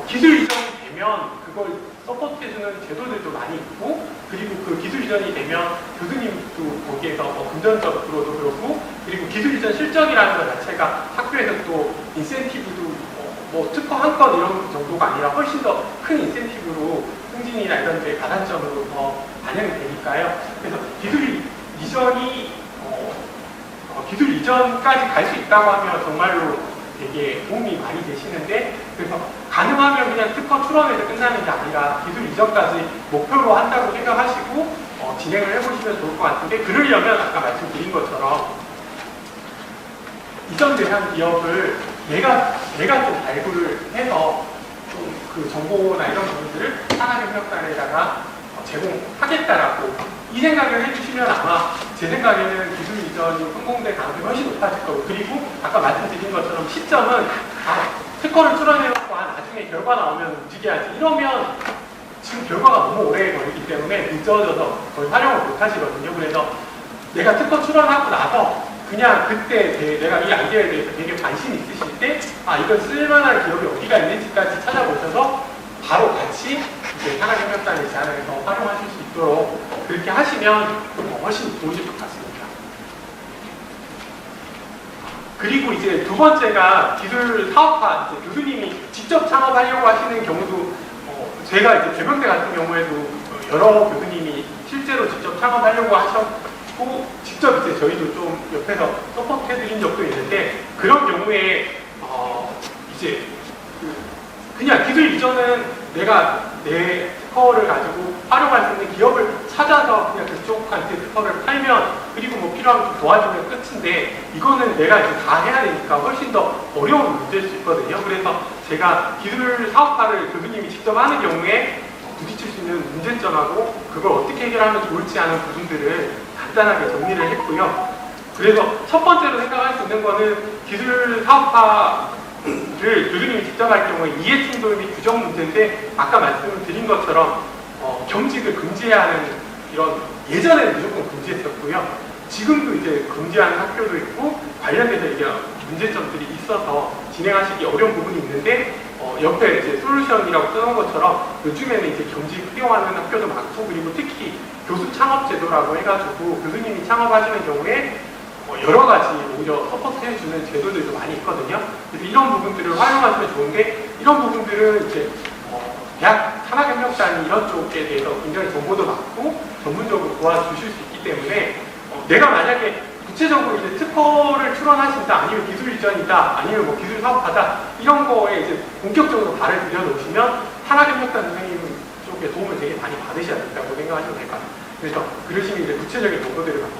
기술 이전이 되면 그걸 서포트해주는 제도들도 많이 있고 그리고 그 기술 이전이 되면 교수님도 거기에서 금전적으로도 그렇고 그리고 기술 이전 실적이라는 것 자체가 학교에서 또 인센티브도 뭐 특허 한 건 이런 정도가 아니라 훨씬 더 큰 인센티브로 승진이나 이런 데 가산점으로 더 반영이 되니까요. 그래서 기술 이전까지 갈 수 있다고 하면 정말로 되게 도움이 많이 되시는데 그래서 가능하면 그냥 특허 출원에서 끝나는 게 아니라 기술 이전까지 목표로 한다고 생각하시고 진행을 해보시면 좋을 것 같은데 그러려면 아까 말씀드린 것처럼 이전 대상 기업을 내가 좀 발굴을 해서 좀 그 정보나 이런 부분들을 산학협력단에다가 제공하겠다라고 이 생각을 해주시면 아마 제 생각에는 기술 이전이 성공될 가능성이 훨씬 높아질 거고 그리고 아까 말씀드린 것처럼 시점은 특허를 출원해놓고 나중에 결과 나오면 움직여야지 이러면 지금 결과가 너무 오래 걸리기 때문에 늦어져서 거의 활용을 못 하시거든요. 그래서 내가 특허 출원하고 나서 그냥 그때 내가 이 아이디어에 대해서 되게 관심 있으실 때 이건 쓸만한 기업이 어디가 있는지까지 찾아보셔서 바로 같이 이제 산학협력단에 제안을 해서 활용하실 수 있도록 그렇게 하시면 훨씬 좋으실 것 같습니다. 그리고 이제 두 번째가 기술 사업화, 이제 교수님이 직접 창업하려고 하시는 경우도 제가 이제 개명대 같은 경우에도 여러 교수님이 실제로 직접 창업하려고 하셨고 직접 이제 저희도 좀 옆에서 서포트 해드린 적도 있는데 그런 경우에 이제 그냥 기술 이전은 내가 내 특허를 가지고 활용할 수 있는 기업을 찾아서 그냥 그쪽한테 특허를 팔면 그리고 뭐 필요하면 좀 도와주면 끝인데 이거는 내가 이제 다 해야 되니까 훨씬 더 어려운 문제일 수 있거든요. 그래서 제가 기술 사업화를 교수님이 직접 하는 경우에 부딪힐 수 있는 문제점하고 그걸 어떻게 해결하면 좋을지 하는 부분들을 간단하게 정리를 했고요. 그래서 첫 번째로 생각할 수 있는 거는 기술 사업화를 교수님이 직접 할 경우에 이해충돌 및 규정 문제인데 아까 말씀드린 것처럼 겸직을 금지해야 하는 이런 예전에는 무조건 금지했었고요. 지금도 이제 금지하는 학교도 있고 관련돼서 이게 문제점들이 있어서 진행하시기 어려운 부분이 있는데 옆에 이제 솔루션이라고 써놓은 것처럼 요즘에는 이제 겸직 활용하는 학교도 많고 그리고 특히 교수 창업 제도라고 해가지고 교수님이 창업하시는 경우에 여러 가지 오히려 서포트해주는 제도들도 많이 있거든요. 그래서 이런 부분들을 활용하시면 좋은데 이런 부분들은 이제 대학 산학협력단이 이런 쪽에 대해서 굉장히 정보도 많고 전문적으로 도와주실 수 있기 때문에 내가 만약에 구체적으로 이제 특허를 출원하신다 아니면 기술 이전이다 아니면 뭐 기술 사업하다 이런 거에 이제 본격적으로 발을 들여놓으시면 산학협력단 선생님 쪽에 도움을 되게 많이 받으셔야 된다고 생각하시면 될 것 같아요. 그래서 그러시면 이제 구체적인 정보들을 많이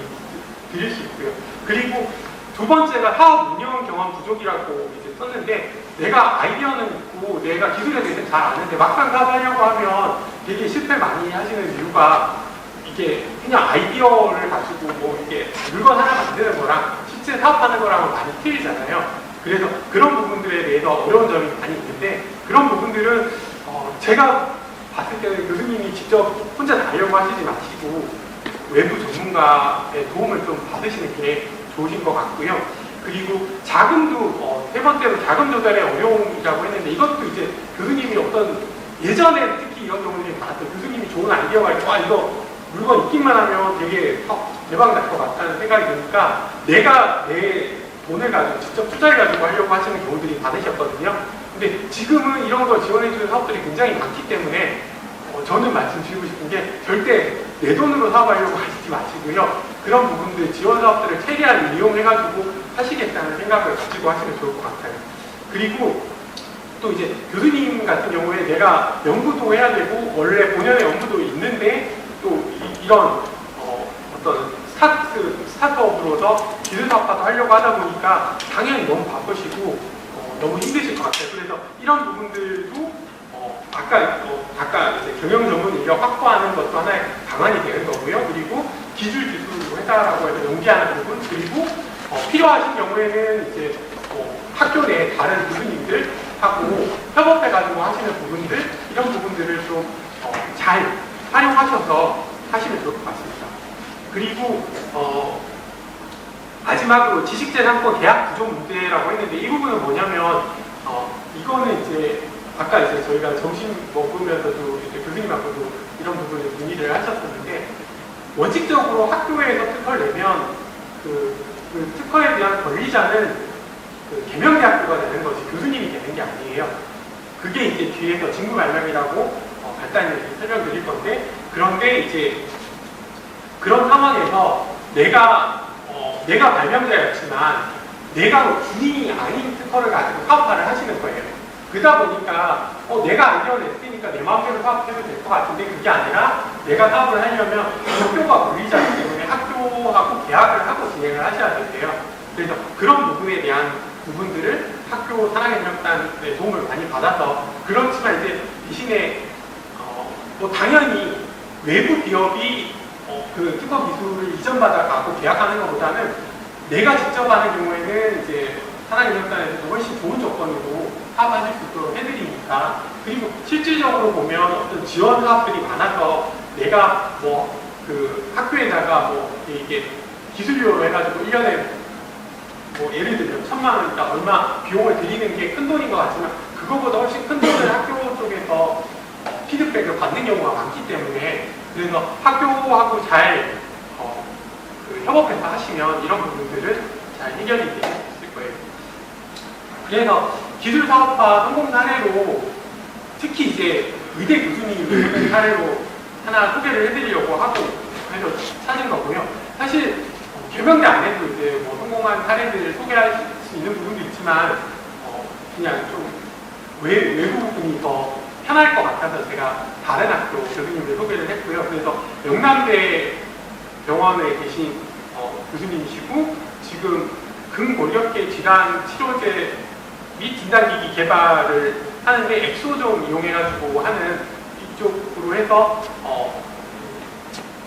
드릴 수 있고요. 그리고 두 번째가 사업 운영 경험 부족이라고 이제 썼는데 내가 아이디어는 있고 내가 기술에 대해서 잘 아는데 막상 사업하려고 하면 되게 실패 많이 하시는 이유가 이게 그냥 아이디어를 가지고 뭐 이게 물건 하나 만드는 거랑 실제 사업하는 거랑은 많이 틀리잖아요. 그래서 그런 부분들에 대해서 어려운 점이 많이 있는데 그런 부분들은 제가 봤을 때는 교수님이 직접 혼자 다 하려고 하시지 마시고 외부 전문가의 도움을 좀 받으시는 게 좋으신 것 같고요. 그리고 자금도 세 번째로 자금 조달의 어려움이라고 했는데 이것도 이제 교수님이 어떤 예전에 특히 이런 경우들이 많았어요. 교수님이 좋은 아이디어가 있고 이거 물건 있기만 하면 되게 대박 날 것 같다는 생각이 드니까 내가 내 돈을 가지고 직접 투자해가지고 하려고 하시는 경우들이 많으셨거든요. 근데 지금은 이런 걸 지원해주는 사업들이 굉장히 많기 때문에 저는 말씀드리고 싶은 게 절대 내 돈으로 사업하려고 하시지 마시고요. 그런 부분들 지원 사업들을 최대한 이용해가지고 하시겠다는 생각을 가지고 하시면 좋을 것 같아요. 그리고 또 이제 교수님 같은 경우에 내가 연구도 해야 되고 원래 본연의 연구도 있는데 또 이런 어떤 스타트업으로서 기술 사업화도 하려고 하다 보니까 당연히 너무 바쁘시고 너무 힘드실 것 같아요. 그래서 이런 부분들도 아까 이제 경영 전문 인력 확보하는 것도 하나의 방안이 되는 거고요. 그리고 기술로 회사라고 해서 연계하는 부분, 그리고 필요하신 경우에는 이제 학교 내 다른 교수님들하고 협업해가지고 하시는 부분들, 이런 부분들을 좀 잘 활용하셔서 하시면 좋을 것 같습니다. 그리고 마지막으로 지식재산권 계약 구조 문제라고 했는데 이 부분은 뭐냐면 이거는 이제 아까 이제 저희가 점심 먹으면서도 이제 교수님하고도 이런 부분을 문의를 하셨었는데 원칙적으로 학교에서 특허를 내면 그 특허에 대한 권리자는 개명대학교가 되는 것이 교수님이 되는 게 아니에요. 그게 이제 뒤에서 진구발명이라고 간단히 설명드릴 건데, 그런데 이제 그런 상황에서 내가 발명자였지만 내가 주인이 아닌 특허를 가지고 사업화를 하시는 거예요. 그러다 보니까 내가 아이디어를 냈으니까 내 마음대로 사업해도 될 것 같은데 그게 아니라 내가 사업을 하려면 학교가 권리자이기 때문에 학교하고 계약을 하고 진행을 하셔야 돼요. 그래서 그런 부분에 대한 부분들을 학교 산학협력단의 도움을 많이 받아서, 그렇지만 이제 대신에 뭐 당연히 외부 기업이 그 특허 기술을 이전받아 갖고 계약하는 것보다는 내가 직접 하는 경우에는 이제 산학협력단에서도 훨씬 좋은 조건으로 사업하실 수 있도록 해드리니까. 그리고 실질적으로 보면 어떤 지원 사업들이 많아서 내가 뭐 그 학교에다가 뭐 이게 기술료로 해가지고 1년에 뭐 예를 들면 1,000만 원이다 얼마 비용을 들이는 게 큰 돈인 것 같지만 그거보다 훨씬 큰 돈을 학교 쪽에서 피드백을 받는 경우가 많기 때문에, 그래서 학교하고 잘 그 협업해서 하시면 이런 부분들은 잘 해결이 될 수 있을 거예요. 그래서 기술 사업화 성공 사례로 특히 이제 의대 교수님 사례로 하나 소개를 해드리려고 하고 해서 찾은 거고요. 사실 개명대 안에도 이제 뭐 성공한 사례들을 소개할 수 있는 부분도 있지만 그냥 좀 외부 분이 더 편할 것 같아서 제가 다른 학교 교수님들 소개를 했고요. 그래서 영남대 병원에 계신 교수님이시고 지금 근골격계 질환 치료제 및 진단기기 개발을 하는데 엑소좀 이용해가지고 하는 이쪽으로 해서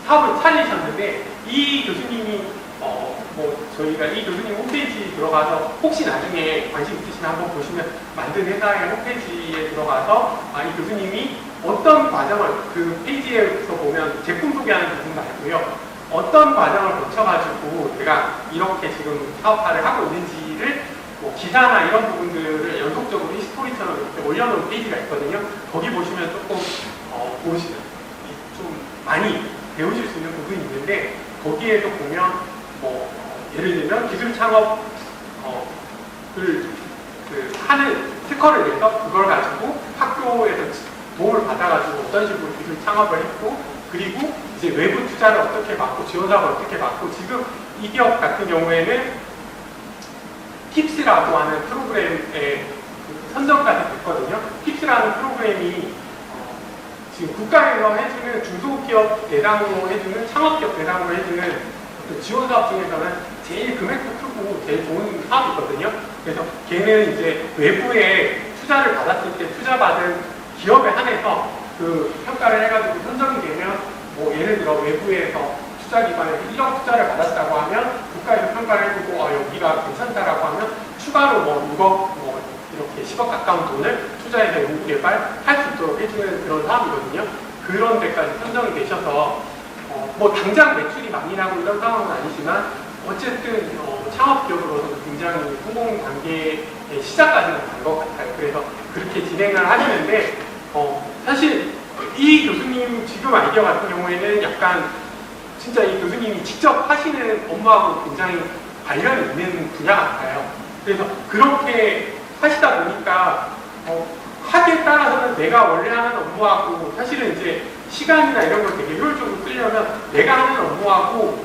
사업을 차리셨는데, 이 교수님이 뭐 저희가 이 교수님 홈페이지 들어가서 혹시 나중에 관심 있으시면 한번 보시면 만든 회사의 홈페이지에 들어가서 이 교수님이 어떤 과정을 그 페이지에서 보면 제품 소개하는 부분 말고요, 어떤 과정을 거쳐가지고 내가 이렇게 지금 사업화를 하고 있는지를 뭐 기사나 이런 부분들을 연속적으로 히스토리처럼 이렇게 올려놓은 페이지가 있거든요. 거기 보시면 조금 보시면 좀 많이 배우실 수 있는 부분이 있는데, 거기에도 보면 뭐 예를 들면 기술 창업을 하는 특허를 내서 그걸 가지고 학교에서 도움을 받아가지고 어떤 식으로 기술 창업을 했고, 그리고 이제 외부 투자를 어떻게 받고 지원 사업을 어떻게 받고, 지금 이 기업 같은 경우에는 팁스라고 하는 프로그램에 선정까지 됐거든요. 팁스라는 프로그램이 지금 국가에서 해주는 중소기업 대상으로 해주는 창업기업 대상으로 해주는 어떤 지원 사업 중에서는 제일 금액도 크고 제일 좋은 사업이거든요. 그래서 걔는 이제 외부에 투자를 받았을 때 투자받은 기업에 한해서 그 평가를 해가지고 선정이 되면 뭐 예를 들어 외부에서 투자기관에서 1억 투자를 받았다고 하면 국가에서 평가를 해보고 여기가 괜찮다라고 하면 추가로 뭐 6억 뭐 이렇게 10억 가까운 돈을 투자해서 연구개발 할 수 있도록 해주는 그런 사업이거든요. 그런 데까지 선정이 되셔서 뭐 당장 매출이 많이 나고 이런 상황은 아니지만 어쨌든 창업기업으로서 굉장히 성공 단계의 시작까지는 간 것 같아요. 그래서 그렇게 진행을 하시는데 사실 이 교수님 지금 아이디어 같은 경우에는 약간 진짜 이 교수님이 직접 하시는 업무하고 굉장히 관련이 있는 분야 같아요. 그래서 그렇게 하시다 보니까 하기에 따라서는 내가 원래 하는 업무하고 사실은 이제 시간이나 이런 걸 되게 효율적으로 쓰려면 내가 하는 업무하고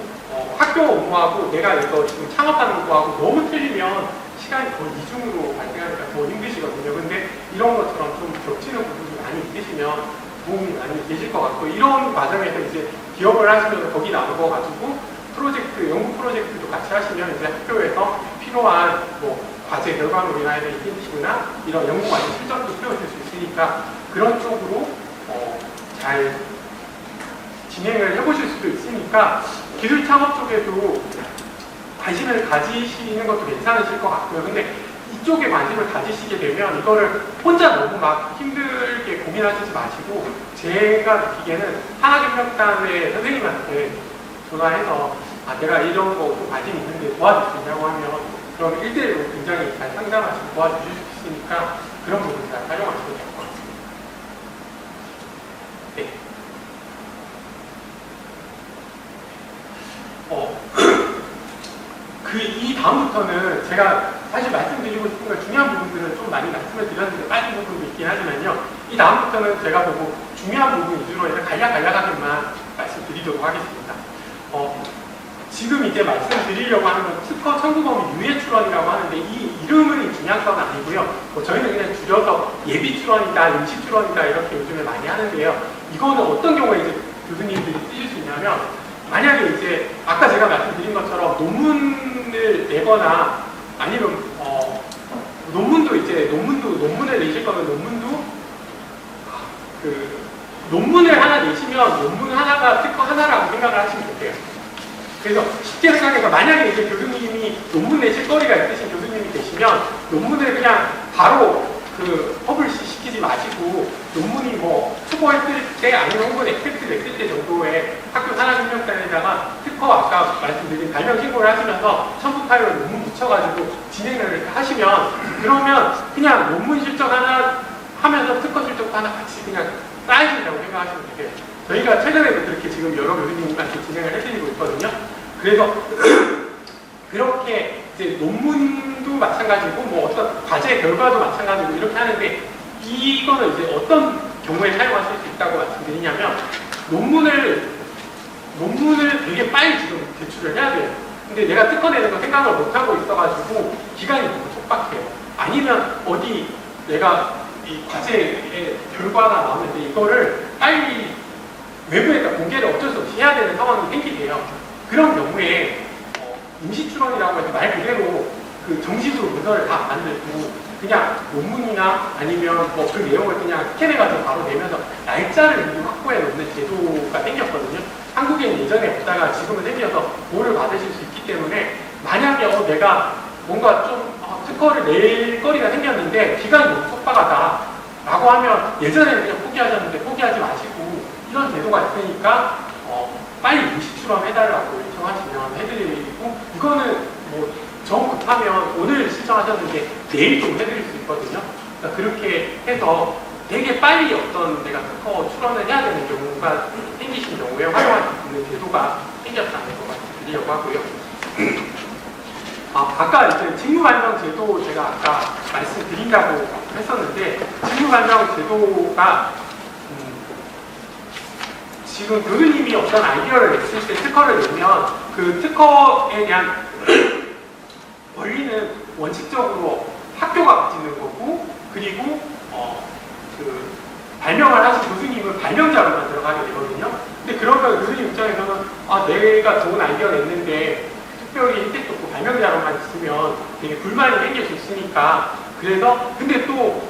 학교 업무하고 내가 이거 지금 창업하는 업무하고 너무 틀리면 시간이 더 이중으로 발생하니까 더 힘드시거든요. 근데 이런 것처럼 좀 겹치는 부분이 많이 있으시면 도움이 많이 되실 것 같고, 이런 과정에서 이제 기업을 하시면서 거기 나누어 가지고 프로젝트, 연구 프로젝트도 같이 하시면 이제 학교에서 필요한 뭐 과제 결과물이나 이런 이런 연구 과정 실전도 필요하실 수 있으니까 그런 쪽으로 잘 진행을 해보실 수도 있으니까 기술 창업 쪽에도 관심을 가지시는 것도 괜찮으실 것 같고요. 근데 이쪽에 관심을 가지시게 되면 이거를 혼자 너무 막 힘들게 고민하시지 마시고, 제가 느끼기에는 한학협력단의 선생님한테 전화해서 내가 이런 거 좀 관심 있는데 도와줄 수 있냐고 하면 그럼 1대1로 굉장히 잘 상담하시고 도와주실 수 있으니까 그런 부분 잘 활용하시면 될 것 같습니다. 네. 이 다음부터는 제가 사실 말씀드리고 싶은 건 중요한 부분들은 좀 많이 말씀을 드렸는데 빠진 부분도 있긴 하지만요. 이 다음부터는 제가 보고 중요한 부분 위주로 해서 간략하게만 말씀드리도록 하겠습니다. 지금 이제 말씀드리려고 하는 건 특허 청구범위 유예 출원이라고 하는데 이 이름은 중요한 건 아니고요. 저희는 그냥 줄여서 예비 출원이다, 임시 출원이다 이렇게 요즘에 많이 하는데요. 이거는 어떤 경우에 이제 교수님들이 쓰실 수 있냐면, 만약에 이제 아까 제가 말씀드린 것처럼 논문을 내거나 아니면 논문을 내실 거면 논문을 하나 내시면 논문 하나가 특허 하나라고 생각을 하시면 돼요. 그래서 쉽게 생각해서 만약에 이제 교수님이 논문 내실 거리가 있으신 교수님이 계시면 논문을 그냥 바로 퍼블리시 시키지 마시고 논문이 뭐 투고했을 때 아니면 혹은 엑스펙트 됐을 때 정도의 학교 산학협력단에다가 특허 아까 말씀드린 발명 신고를 하시면서 첨부 파일로 논문 붙여가지고 진행을 하시면, 그러면 그냥 논문 실적 하나 하면서 특허 실적도 하나 같이 그냥 쌓이신다고 생각하시면 돼요. 저희가 최근에도 그렇게 지금 여러 교수님한테 진행을 해드리고 있거든요. 그래서 그렇게 이제 논문도 마찬가지고 뭐 어떤 과제 결과도 마찬가지고 이렇게 하는데, 이거는 이제 어떤 경우에 사용하실 수 있다고 말씀드리냐면, 논문을 되게 빨리 지금 제출을 해야 돼요. 근데 내가 특허 내는 거 생각을 못하고 있어가지고 기간이 너무 촉박해요. 아니면 어디 내가 이 과제의 결과가 나오는데 이거를 빨리 외부에다 공개를 어쩔 수 없이 해야 되는 상황이 생기게요. 그런 경우에 임시출원이라고 해서 말 그대로 정식으로 문서를 다 안 만들고 그냥 논문이나 아니면 뭐 그 내용을 그냥 스캔해가지고 바로 내면서 날짜를 미리 확보해 놓는 제도가 생겼거든요. 한국에는 예전에 없다가 지금은 생겨서 보호를 받으실 수 있기 때문에, 만약에 내가 뭔가 좀 특허를 낼 거리가 생겼는데 기간이 너무 촉박하다 라고 하면, 예전에는 그냥 포기하셨는데 포기하지 마시고 이런 제도가 있으니까 빨리 임시 출원해달라고 요청하시면 해드리고, 이거는 뭐 정 급하면 오늘 신청하셨는데 내일 좀 해드릴 수 있거든요. 그러니까 그렇게 해서 되게 빨리 어떤 내가 특허 출원을 해야 되는 경우가 생기신 경우에 활용할 수 있는 제도가 생겼다는 거 말씀드리려고 하고요. 아까 이제 직무반영 제도 제가 아까 말씀드린다고 했었는데, 직무반영 제도가 지금 교수님이 어떤 아이디어를 냈을 때 특허를 내면 그 특허에 대한 원리는 원칙적으로 학교가 가지는 거고, 그리고 발명을 하신 교수님은 발명자로만 들어가게 되거든요. 근데 그러면 교수님 입장에서는 내가 좋은 아이디어를 냈는데 특별히 혜택도 없고 발명자로만 있으면 되게 불만이 생길 수 있으니까, 그래서 근데 또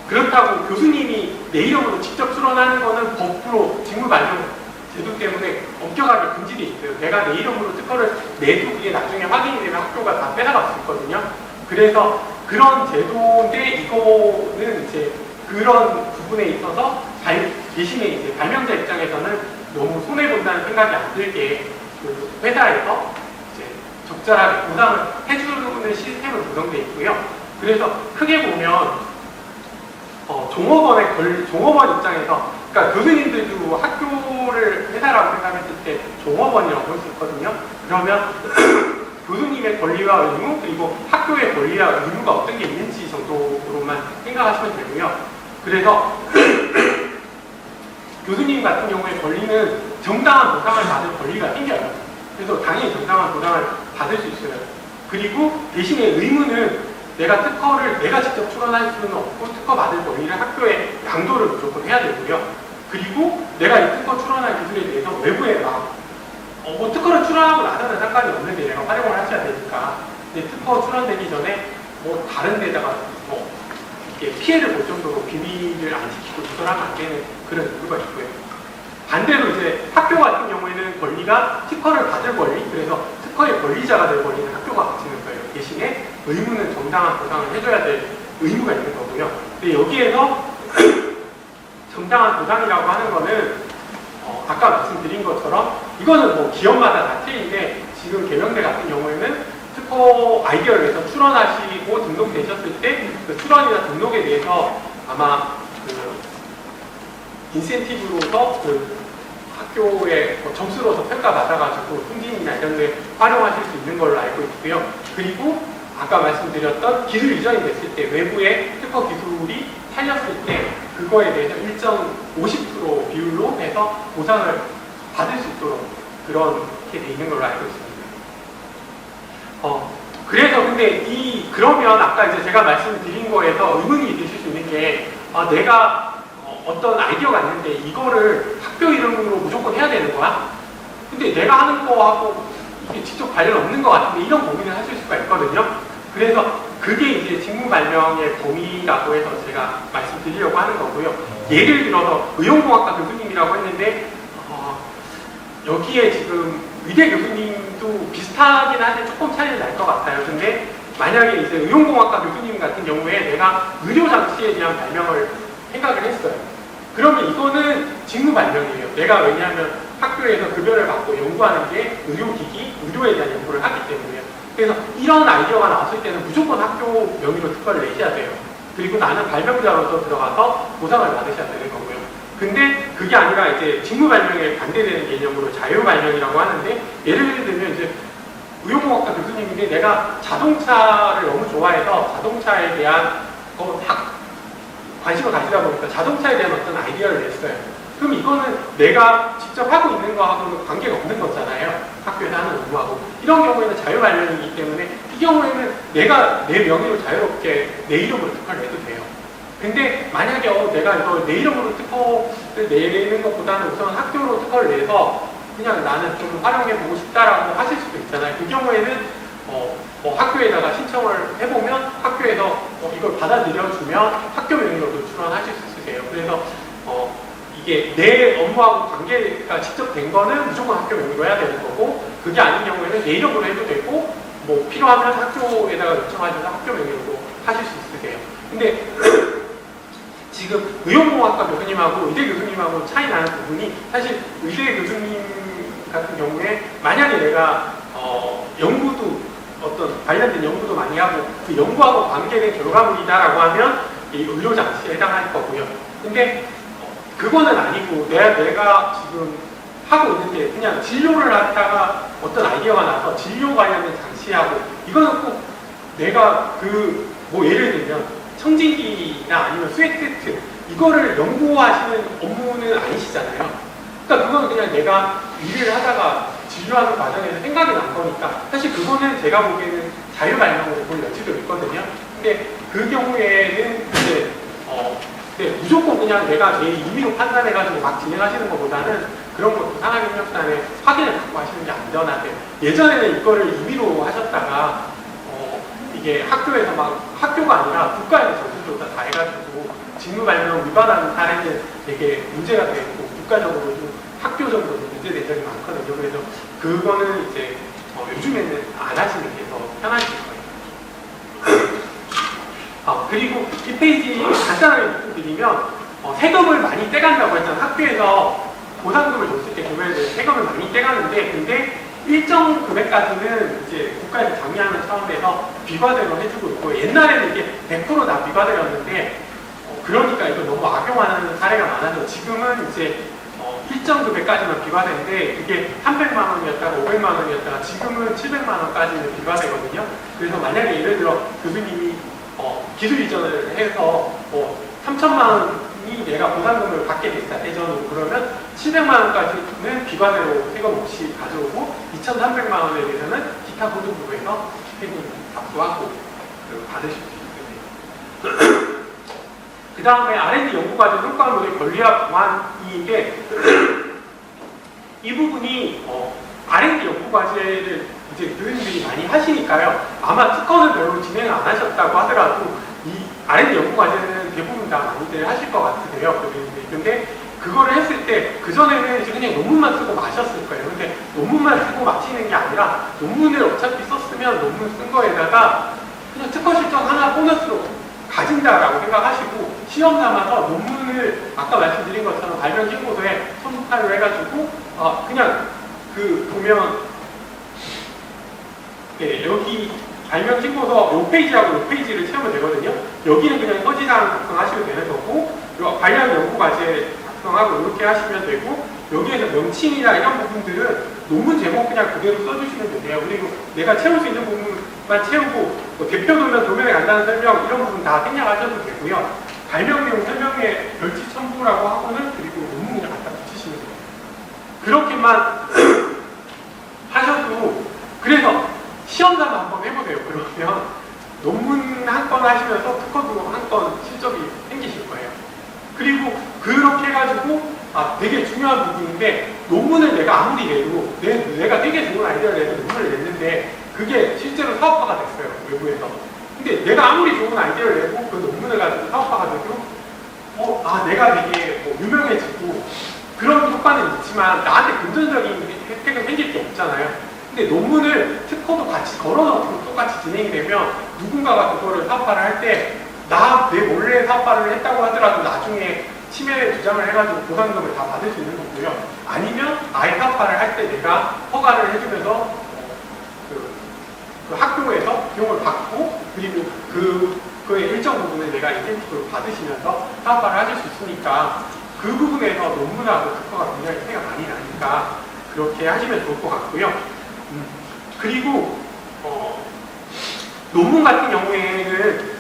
그렇다고 교수님이 내 이름으로 직접 출원하는 거는 법으로 직무반영 제도 때문에 엄격하게 금지돼 있어요. 내가 내 이름으로 특허를 내도 그게 나중에 확인이 되면 학교가 다 빼나갈 수 있거든요. 그래서 그런 제도인데, 이거는 이제 그런 부분에 있어서 대신에 이제 발명자 입장에서는 너무 손해본다는 생각이 안 들게 그 회사에서 이제 적절하게 보상을 해주는 시스템으로 구성되어 있고요. 그래서 크게 보면 종업원 입장에서 그러니까 교수님들도 학교를 회사라고 생각했을 때 종업원이라고 볼 수 있거든요. 그러면 교수님의 권리와 의무 그리고 학교의 권리와 의무가 어떤 게 있는지 정도로만 생각하시면 되고요. 그래서 교수님 같은 경우에 권리는 정당한 보상을 받을 권리가 생겨요. 그래서 당연히 정당한 보상을 받을 수 있어요. 그리고 대신에 의무는 내가 특허를 내가 직접 출원할 수는 없고 특허 받을 권리를 학교에 양도를 무조건 해야 되고요. 그리고 내가 이 특허 출원할 기술에 대해서 외부에 뭐 특허를 출원하고 나서는 상관이 없는데 내가 활용을 하셔야 되니까 근데 특허 출원되기 전에 뭐 다른 데다가 뭐 이렇게 피해를 볼 정도로 비밀을 안 지키고 누설하면 안 되는 그런 이유가 있고요. 반대로 이제 학교 같은 경우에는 권리가 특허를 받을 권리, 그래서 특허의 권리자가 될 권리는 학교가 가지는 거예요. 대신에 의무는 정당한 보상을 해줘야 될 의무가 있는 거고요. 근데 여기에서 정당한 보상이라고 하는 거는 아까 말씀드린 것처럼 이거는 뭐 기업마다 다 틀린데 지금 계명대 같은 경우에는 특허 아이디어를 내서 출원하시고 등록되셨을 때 그 출원이나 등록에 대해서 아마 그 인센티브로서 그 학교에 뭐 점수로서 평가받아가지고 승진이나 이런 데 활용하실 수 있는 걸로 알고 있고요. 그리고 아까 말씀드렸던 기술 이전이 됐을 때 외부의 특허 기술이 팔렸을 때 그거에 대해서 일정 50% 비율로 해서 보상을 받을 수 있도록 그렇게 돼 있는 걸로 알고 있습니다. 그래서 근데 그러면 아까 이제 제가 말씀드린 거에서 의문이 드실 수 있는 게 내가 어떤 아이디어가 있는데 이거를 학교 이름으로 무조건 해야 되는 거야? 근데 내가 하는 거하고 이게 직접 관련 없는 것 같은데 이런 고민을 하실 수가 있거든요. 그래서 그게 이제 직무발명의 범위라고 해서 제가 말씀드리려고 하는 거고요. 예를 들어서 의용공학과 교수님이라고 했는데 여기에 지금 의대 교수님도 비슷하긴 한데 조금 차이는 날 것 같아요. 근데 만약에 이제 의용공학과 교수님 같은 경우에 내가 의료장치에 대한 발명을 생각을 했어요. 그러면 이거는 직무발명이에요. 내가 왜냐하면 학교에서 급여를 받고 연구하는 게 의료기기, 의료에 대한 연구를 하기 때문에요. 그래서 이런 아이디어가 나왔을 때는 무조건 학교 명의로 특허를 내셔야 돼요. 그리고 나는 발명자로서 들어가서 보상을 받으셔야 되는 거고요. 근데 그게 아니라 이제 직무발명에 반대되는 개념으로 자유발명이라고 하는데 예를 들면 이제 의용공학과 교수님인데 내가 자동차를 너무 좋아해서 자동차에 대한 관심을 가지다 보니까 자동차에 대한 어떤 아이디어를 냈어요. 그럼 이거는 내가 직접 하고 있는 거하고는 관계가 없는 거잖아요. 학교에서 하는 업무하고. 이런 경우에는 자유발명이기 때문에 이 경우에는 내가 내 명의로 자유롭게 내 이름으로 특허를 내도 돼요. 근데 만약에 내가 이거 내 이름으로 특허를 내는 것보다는 우선 학교로 특허를 내서 그냥 나는 좀 활용해보고 싶다라고 하실 수도 있잖아요. 그 경우에는 학교에다가 신청을 해보면 학교에서 이걸 받아들여주면 학교 명의로도 출원하실 수 있으세요. 그래서 이게 내 업무하고 관계가 직접 된 거는 무조건 학교 명의로 해야 되는 거고 그게 아닌 경우에는 내 이름으로 해도 되고 뭐 필요하면 학교에다가 요청하셔서 학교 명의로도 하실 수 있으세요. 근데 지금 의용공학과 교수님하고 의대 교수님하고 차이 나는 부분이 사실 의대 교수님 같은 경우에 만약에 내가 연구도 어떤 관련된 연구도 많이 하고 그 연구하고 관계된 결과물이다라고 하면 이 의료장치에 해당할 거고요. 근데 그거는 아니고 내가 지금 하고 있는데 그냥 진료를 하다가 어떤 아이디어가 나서 진료 관련된 장치하고 이거는 꼭 내가 뭐 예를 들면 청진기나 아니면 스웨트 테스트 이거를 연구하시는 업무는 아니시잖아요. 그러니까 그건 그냥 내가 일을 하다가 진료하는 과정에서 생각이 난 거니까 사실 그거는 제가 보기에는 자유발명으로 볼 여지도 있거든요. 근데 그 경우에는 이제 무조건 그냥 내가 내 임의로 판단해가지고 막 진행하시는 것보다는 그런 것도 산학협력단에 확인을 받고 하시는 게 안전하세요. 예전에는 이거를 임의로 하셨다가 이게 학교에서 학교가 아니라 국가에서 전수조사 다 해가지고 직무발명 위반하는 사례는 되게 문제가 되고 국가적으로도 학교적으로도 문제된 적이 많거든요. 그래서 그거는 이제 요즘에는 안 하시는 게 더 편하실 거예요. 그리고 이 페이지 간단하게 말씀드리면 세금을 많이 떼간다고 했잖아요. 학교에서 보상금을 줬을 때 교회에 세금을 많이 떼가는데 근데 일정 금액까지는 이제 국가에서 장려하는 차원에서 비과세로 해주고 있고 옛날에는 이게 100% 다 비과세였는데 그러니까 이거 너무 악용하는 사례가 많아서 지금은 이제 일정 금액까지만 비과세인데 이게 300만 원이었다가 500만 원이었다가 지금은 700만 원까지는 비과세거든요. 그래서 만약에 예를 들어 교수님이 기술 이전을 해서 3천만 원이 내가 보상금을 받게 됐다 예전으로 그러면 700만 원까지는 비과세로 세금 없이 가져오고 2,300만 원에 대해서는 기타 소득부에서 세금 납부하고 받으실 수 있습니다. 그 다음에 R&D 연구과제 성과물의 권리화 보완인데 이 부분이 R&D 연구과제를 이제 교수님들이 많이 하시니까요. 아마 특허는 별로 진행을 안 하셨다고 하더라도 이 R&D 연구과제는 대부분 다 많이들 하실 것 같으세요. 교수님들이. 근데 그거를 했을 때 그전에는 이제 그냥 논문만 쓰고 마셨을 거예요. 근데 논문만 쓰고 마치는 게 아니라 논문을 어차피 썼으면 논문 쓴 거에다가 그냥 특허 실적 하나 보너스로 가진다라고 생각하시고 시험 삼아서 논문을 아까 말씀드린 것처럼 발명 신고서에 손타를 해가지고 그냥 그 보면 여기 발명 신고서 요 페이지하고 요 페이지를 채우면 되거든요. 여기는 그냥 서지사항 작성하시면 되는 거고 발명 연구 과제 작성하고 이렇게 하시면 되고 여기에서 명칭이나 이런 부분들은 논문 제목 그냥 그대로 써주시면 되세요. 그리고 내가 채울 수 있는 부분만 채우고 대표도면 도면에 간다는 설명 이런 부분 다 생략하셔도 되고요. 발명 내용 설명에 별지 첨부라고 하고는 그리고 논문 그냥 갖다 붙이시면 돼요. 그렇게만 하셔도 그래서 시험자도 한번 해보세요. 그러면 논문 한 건 하시면서 특허도 한 건 실적이 생기실 거예요. 그리고 그렇게 해가지고 되게 중요한 부분인데 논문을 내가 아무리 내도 내가 되게 좋은 아이디어를 내서 논문을 냈는데 그게 실제로 사업화가 됐어요. 외부에서. 근데 내가 아무리 좋은 아이디어를 내고 그 논문을 가지고 사업화가 돼도 내가 되게 유명해지고 그런 효과는 있지만 나한테 금전적인 혜택은 생길 게 없잖아요. 근데 논문을 특허도 같이 걸어놓고 똑같이 진행이 되면 누군가가 그거를 사업화를 할 때 내 몰래 사업화를 했다고 하더라도 나중에 침해 주장을 해가지고 보상금을 다 받을 수 있는 거고요. 아니면 아예 사업화를 할 때 내가 허가를 해주면서 그 학교에서 비용을 받고 그리고 그의 일정 부분을 내가 인센티브를 받으시면서 사업화를 하실 수 있으니까 그 부분에서 논문하고 특허가 굉장히 차이가 많이 나니까 그렇게 하시면 좋을 것 같고요. 그리고 논문 같은 경우에는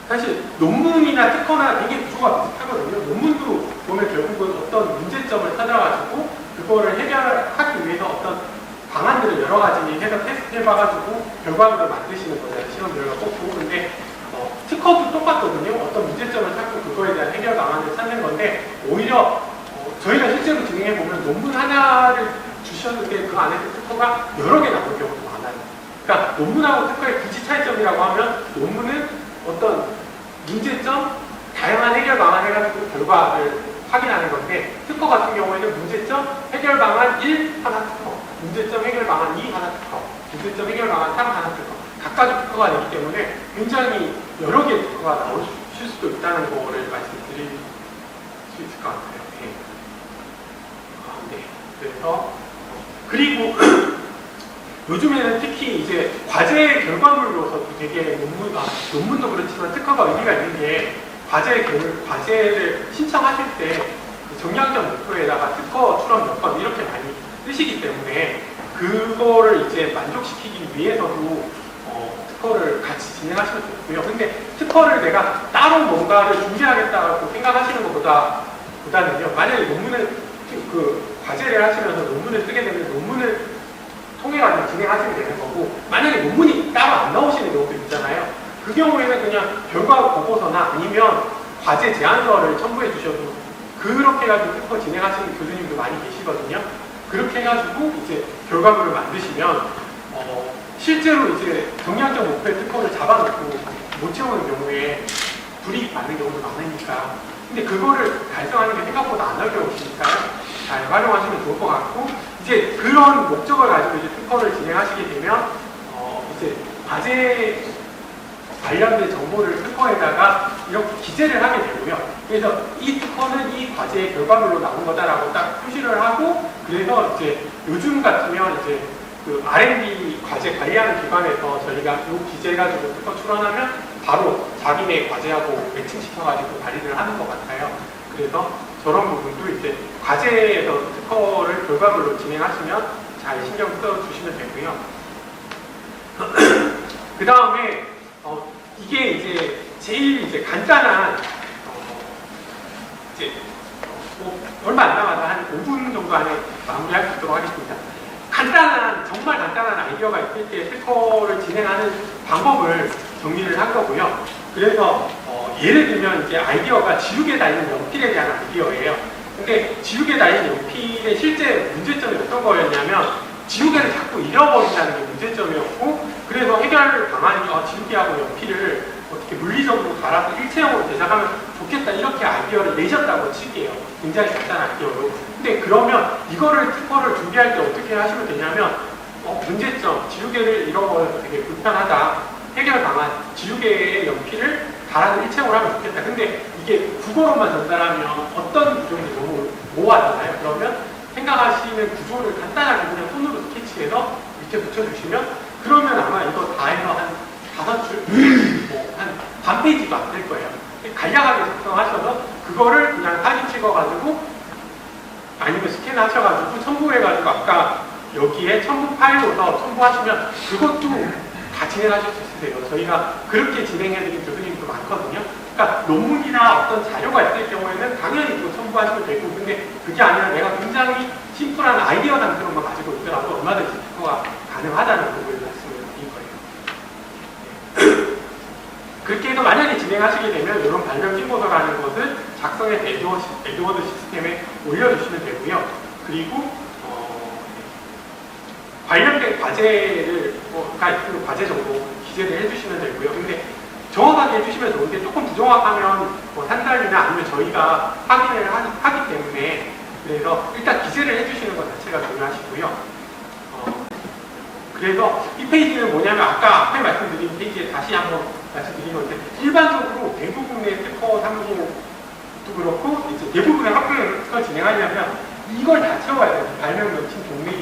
사실 논문이나 특허나 되게 구조가 비슷하거든요. 논문도 보면 결국은 어떤 문제점을 찾아가지고 그거를 해결하기 위해서 어떤 방안들을 여러 가지 해서 테스트해봐가지고 결과물을 만드시는 거잖아요. 시험 결과 뽑고. 근데 특허도 똑같거든요. 어떤 문제점을 찾고 그거에 대한 해결 방안을 찾는 건데 오히려 저희가 실제로 진행해보면 논문 하나를 주셨는데 그 안에서 특허가 여러 개 나올 경우도 많아요. 그러니까 논문하고 특허의 굳이 차이점이라고 하면 논문은 어떤 문제점, 다양한 해결 방안 해가지고 결과를 확인하는 건데 특허 같은 경우에는 문제점, 해결 방안 1 하나 특허, 문제점 해결 방안 2 하나 특허, 문제점 해결 방안 3 하나 특허 각가지 특허가 되기 때문에 굉장히 여러 개의 특허가 나오실 수도 있다는 거를 말씀드릴 수 있을 것 같아요. 네. 그래서 그리고 요즘에는 특히 이제 과제 결과물로서도 되게 논문도 그렇지만 특허가 의미가 있는 게 과제를 신청하실 때 정량점 목표에다가 특허 출원 몇 건 이렇게 많이 쓰시기 때문에 그거를 이제 만족시키기 위해서도 특허를 같이 진행하시면 좋고요. 근데 특허를 내가 따로 뭔가를 준비하겠다고 생각하시는 것보다는요. 만약에 과제를 하시면서 논문을 쓰게 되면 논문을 통해가지고 진행하시면 되는 거고 만약에 논문이 따로 안 나오시는 경우도 있잖아요. 그 경우에는 그냥 결과 보고서나 아니면 과제 제안서를 첨부해 주셔도 그렇게 해가지고 특허 진행하시는 교수님도 많이 계시거든요. 그렇게 해가지고 이제 결과물을 만드시면 실제로 이제 정량적 목표의 특허를 잡아놓고 못 채우는 경우에 불이익 받는 경우도 많으니까 근데 그거를 달성하는 게 생각보다 안 어려우시니까요. 잘 활용하시면 좋을 것 같고 이제 그런 목적을 가지고 이제 특허를 진행하시게 되면 이제 과제 관련된 정보를 특허에다가 이렇게 기재를 하게 되고요. 그래서 이 특허는 이 과제의 결과물로 나온 거다라고 딱 표시를 하고 그래서 이제 요즘 같으면 이제 그 R&D 과제 관리하는 기관에서 저희가 이 기재 가지고 특허 출원하면 바로 자기네 과제하고 매칭시켜가지고 발의를 하는 것 같아요. 그래서 저런 부분도 이제 과제에서 특허를 결과별로 진행하시면 잘 신경 써주시면 되고요. 그 다음에 이게 이제 제일 이제 간단한 이제 얼마 안 남아서 한 5분 정도 안에 마무리할 수 있도록 하겠습니다. 정말 간단한 아이디어가 있을 때 특허를 진행하는 방법을 정리를 한 거고요. 그래서 예를 들면 이제 아이디어가 지우개 달린 연필에 대한 아이디어예요. 근데 지우개 달린 연필의 실제 문제점이 어떤 거였냐면 지우개를 자꾸 잃어버린다는 게 문제점이었고, 그래서 해결 방안이 지우개하고 연필을 어떻게 물리적으로 갈아서 일체형으로 제작하면 좋겠다, 이렇게 아이디어를 내셨다고 칠게요. 굉장히 간단한 아이디어로. 근데 그러면 이거를 특허를 준비할 때 어떻게 하시면 되냐면 문제점, 지우개를 잃어버려서 되게 불편하다, 해결 방안, 지우개의 연필을 갈아서 일체형으로 하면 좋겠다. 근데 이게 국어로만 전달하면 어떤 구조인지 너무 모호하잖아요. 그러면 생각하시는 구조를 간단하게 그냥 손으로 스케치해서 밑에 붙여주시면, 그러면 아마 이거 다 해서 한 5줄, 한 반 페이지도 안 될 거예요. 간략하게 작성하셔서 그거를 그냥 사진 찍어가지고 아니면 스캔하셔가지고 첨부해가지고 아까 여기에 첨부 파일로서 첨부하시면 그것도 다 진행하실 수 있으세요. 저희가 그렇게 진행해드린 교수님도 많거든요. 그러니까 논문이나 어떤 자료가 있을 경우에는 당연히 그거 첨부하시면 되고, 근데 그게 아니라 내가 굉장히 심플한 아이디어 상태로만 가지고 있더라도 얼마든지 특허가 가능하다는 부분을 말씀을 드린 거예요. 그렇게 해서 만약에 진행하시게 되면 이런 발명 킹보더라는 것을 작성해서 에드워드 시스템에 올려주시면 되고요. 그리고 관련된 과제를 있으면 과제 정도 기재를 해주시면 되고요. 근데 정확하게 해주시면 좋은데 조금 부정확하면 산달이나 아니면 저희가 확인을 하기 때문에, 그래서 일단 기재를 해주시는 것 자체가 중요하시고요. 그래서 이 페이지는 뭐냐면 아까 앞에 말씀드린 페이지에 다시 한번 말씀드린 건데, 일반적으로 대부분의 특허 사무소도 그렇고 이제 대부분의 학교에서 특허 진행하려면 이걸 다 채워야 돼요. 발명 명칭, 동네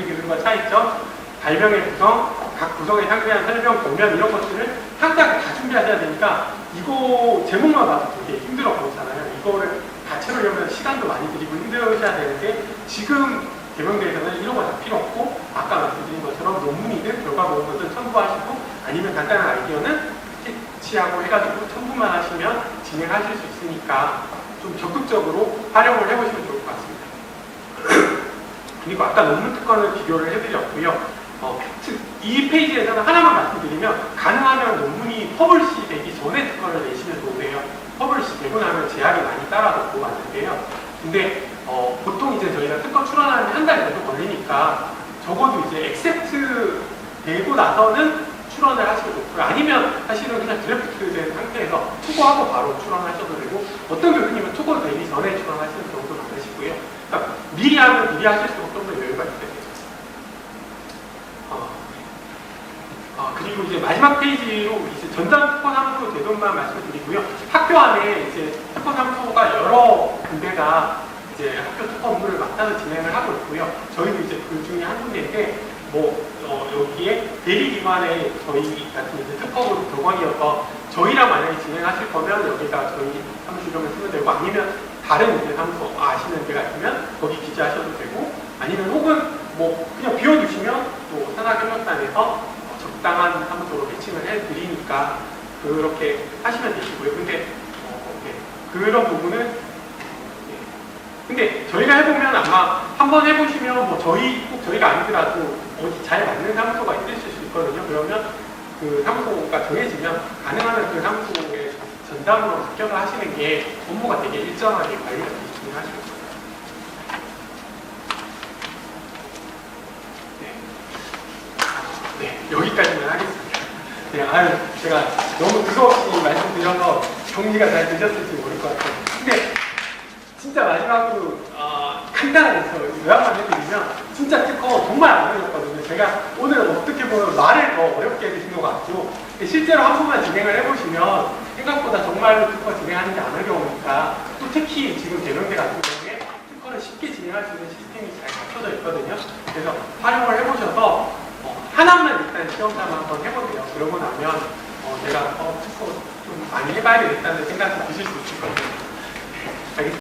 기술과 차이점, 발명의 구성, 각 구성에 상세한 설명, 도면 이런 것들을 항상 다 준비하셔야 되니까 이거 제목만 봐도 되게 힘들어 보이잖아요. 이거를 다 채우려면 시간도 많이 들이고 힘들으셔야 되는데, 지금 개명대에서는 이런 거 다 필요 없고 아까 말씀드린 것처럼 논문이든 결과 보고서든 첨부하시고, 아니면 간단한 아이디어는 스케치하고 해가지고 첨부만 하시면 진행하실 수 있으니까 좀 적극적으로 활용을 해보시면 좋을 것 같습니다. 그리고 아까 논문 특허는 비교를 해드렸고요. 이 페이지에서는 하나만 말씀드리면, 가능하면 논문이 퍼블리시 되기 전에 특허를 내시면 좋으세요. 퍼블리시 되고 나면 제약이 많이 따라붙고 맞는데요. 근데 보통 이제 저희가 특허 출원하는 한 달 정도 걸리니까 적어도 이제 액셉트 되고 나서는 출원을 하시면 좋고요. 아니면 사실은 그냥 드래프트 된 상태에서 투고하고 바로 출원하셔도 되고, 어떤 교수님은 투고 되기 전에 출원하시는 경우도 많으시고요. 그러니까 미리 하면 미리 하실수록 좀 더 여유가 있어요. 그리고 이제 마지막 페이지로 이제 전담 특허 사무소 제도만 말씀드리고요. 학교 안에 이제 특허 사무소가 여러 군데가 이제 학교 특허 업무를 맡아서 진행을 하고 있고요. 저희도 이제 그 중에 한 군데인데, 여기에 대리기관에 저희 같은 이제 특허부 교관이어서 저희랑 만약에 진행하실 거면 여기다 저희 사무실 이름을 쓰면 되고, 아니면 다른 이제 사무소 아시는 데가 있으면 거기 기재하셔도 되고, 아니면 혹은 그냥 비워두시면 또 산학협력단에서 적당한 사무소로 매칭을 해드리니까 그렇게 하시면 되시고요. 근데 그런 부분은 근데 저희가 해보면 아마 한번 해보시면 저희가 아니더라도 어디 잘 맞는 사무소가 있으실 수 있거든요. 그러면 그 사무소가 정해지면 가능하면 그 사무소에 전담으로 합격을 하시는 게 업무가 되게 일정하게 관리가 되시긴 하실 거예요. 네, 여기까지만 하겠습니다. 네, 제가 너무 두서없이 말씀드려서 정리가 잘 되셨을지 모를 것 같아요. 근데 진짜 마지막으로 간단하게 요약만 해드리면, 진짜 특허 정말 안 어려웠거든요. 제가 오늘 어떻게 보면 말을 더 어렵게 해주신 것 같고, 실제로 한 번만 진행을 해보시면 생각보다 정말로 특허 진행하는 게 안 어려우니까, 또 특히 지금 대명대 같은 경우에 특허를 쉽게 진행할 수 있는 시스템이 잘 갖춰져 있거든요. 그래서 활용을 해보셔서 하나만 일단 시험 삼아 한번 해보세요. 그러고 나면 내가 특허 좀 많이 해봐야 되겠다는 생각이 드실 수 있을 거예요.